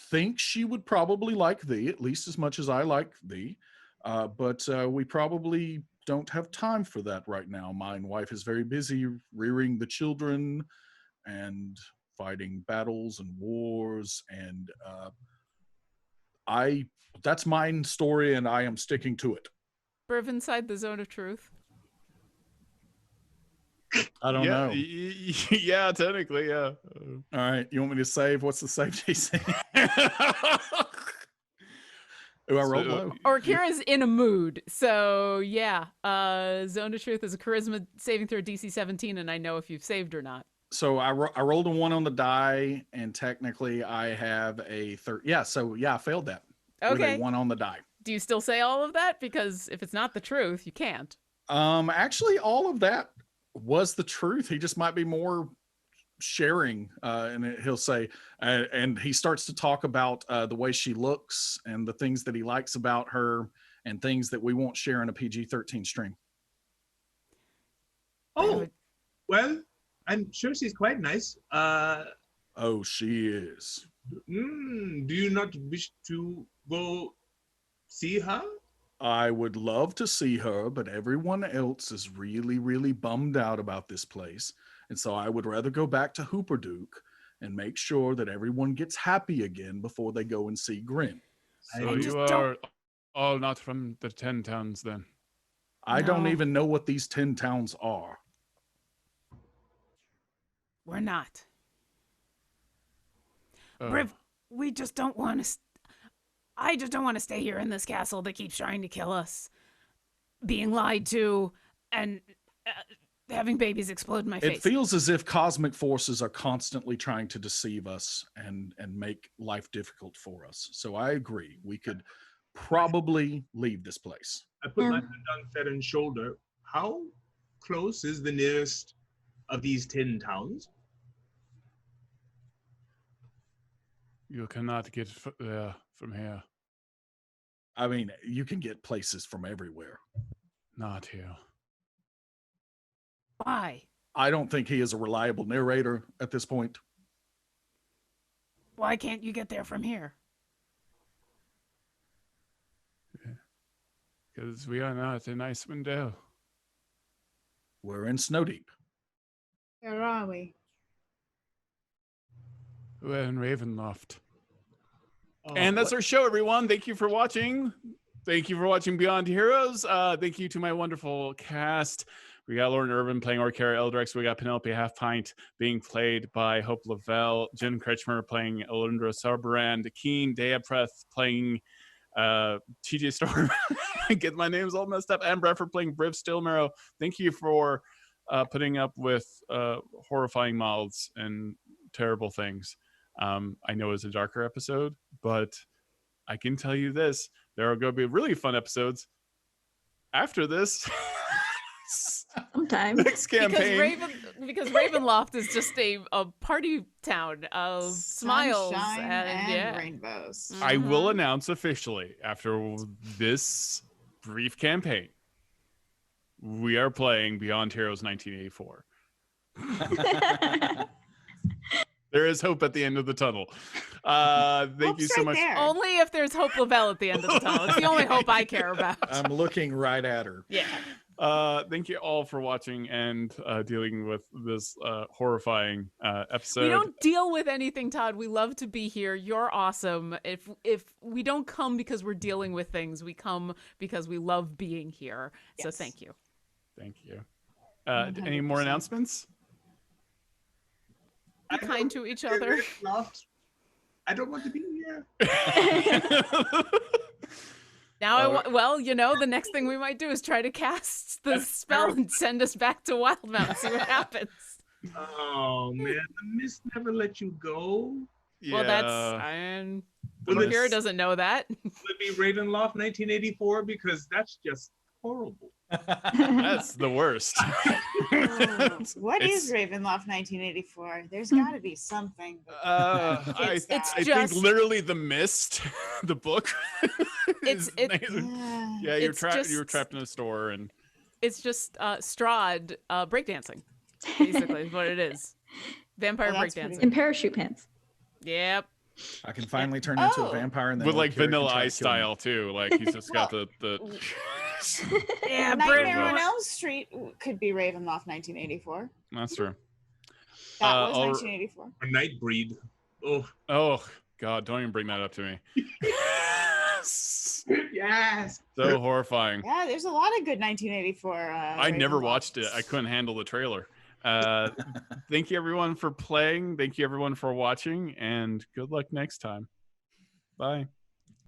think she would probably like thee, at least as much as I like thee. But we probably don't have time for that right now. Mine wife is very busy rearing the children and fighting battles and wars. And that's mine story, and I am sticking to it. Briv inside the zone of truth. I don't know. Yeah, technically, yeah. All right, you want me to save? What's the save, JC? Ooh, I rolled low. Orkira's in a mood, so yeah. Zone of Truth is a charisma saving throw DC 17, and I know if you've saved or not. So I rolled a 1 on the die, and technically I have a third. Yeah, so yeah, I failed that. With Okay. a 1 on the die. Do you still say all of that? Because if it's not the truth, you can't. Actually, all of that was the truth. He just might be more sharing, and he'll say, and he starts to talk about the way she looks and the things that he likes about her and things that we won't share in a PG-13 stream. Oh, well, I'm sure she's quite nice. Oh, she is. Do you not wish to go see her? I would love to see her, but everyone else is really, really bummed out about this place. And so I would rather go back to Hooperduke and make sure that everyone gets happy again before they go and see Grin. So you are all not from the 10 towns then? I don't No. even know what these 10 towns are. We're not. Oh. Briv, we just don't want to. I just don't want to stay here in this castle that keeps trying to kill us, being lied to, and having babies explode in my face. It feels as if cosmic forces are constantly trying to deceive us and make life difficult for us. So I agree. We could probably leave this place. I put my hand on Farron's shoulder. How close is the nearest of these 10 towns? You cannot get there from here. I mean, you can get places from everywhere. Not here. Why? I don't think he is a reliable narrator at this point. Why can't you get there from here? Because we are not in Icewind Dale. We're in Snowdeep. Where are we? We're in Ravenloft. Oh, And that's our show, everyone. Thank you for watching. Thank you for watching Beyond Heroes. Thank you to my wonderful cast. We got Lauren Urban playing Orkira Eldrex. We got Penelope Half Pint being played by Hope LaVelle. Jen Kretchmer playing Alyndra Sarrbarand. Keen Deapreth playing TJ Storm. I get my names all messed up. And Bradford playing Briv Stillmarrow. Thank you for putting up with horrifying mouths and terrible things. I know it's a darker episode, but I can tell you this. There are going to be really fun episodes after this. Sometimes. Next campaign. Because Ravenloft is just a party town of smiles Sunshine and yeah. rainbows. I will announce officially after this brief campaign, we are playing Beyond Heroes 1984. There is hope at the end of the tunnel. Thank Hope's you so right much. there. Only if there's Hope LaVelle at the end of the tunnel. It's the only hope I care about. I'm looking right at her. Yeah. Thank you all for watching and dealing with this horrifying episode. We don't deal with anything, Todd. We love to be here. You're awesome. If we don't come because we're dealing with things, we come because we love being here. Yes. So thank you. Thank you. Any more 100%. announcements? Be kind to each other. I don't want to be here. Now, well, the next thing we might do is try to cast the spell and send us back to Wildmount and see what happens. Oh man, the mist never let you go. Well, and Will it, Orkira doesn't know that. will it be Ravenloft 1984? Because that's just horrible. That's the worst. What It's- is Ravenloft 1984? There's got to be something. I think literally The Mist, the book. It's- yeah, you're it's trapped. You were just- trapped in a store, and It's just Strahd breakdancing, basically, is what it is. Vampire Well, that's breakdancing. In parachute pants. Yep. I can finally turn into a Oh. vampire and then with like Orkira can Vanilla try to Ice kill me. style too. Like he's just got the. Yeah, Nightmare on Briv. Elm Street could be Ravenloft 1984. That's true. That was I'll- 1984. Or Nightbreed. Oh, Oh God! Don't even bring that up to me. yes. So horrifying. Yeah, there's a lot of good 1984. I never Ravenloft. watched it. I couldn't handle the trailer. Thank you everyone for playing. Thank you everyone for watching, and good luck next time. Bye.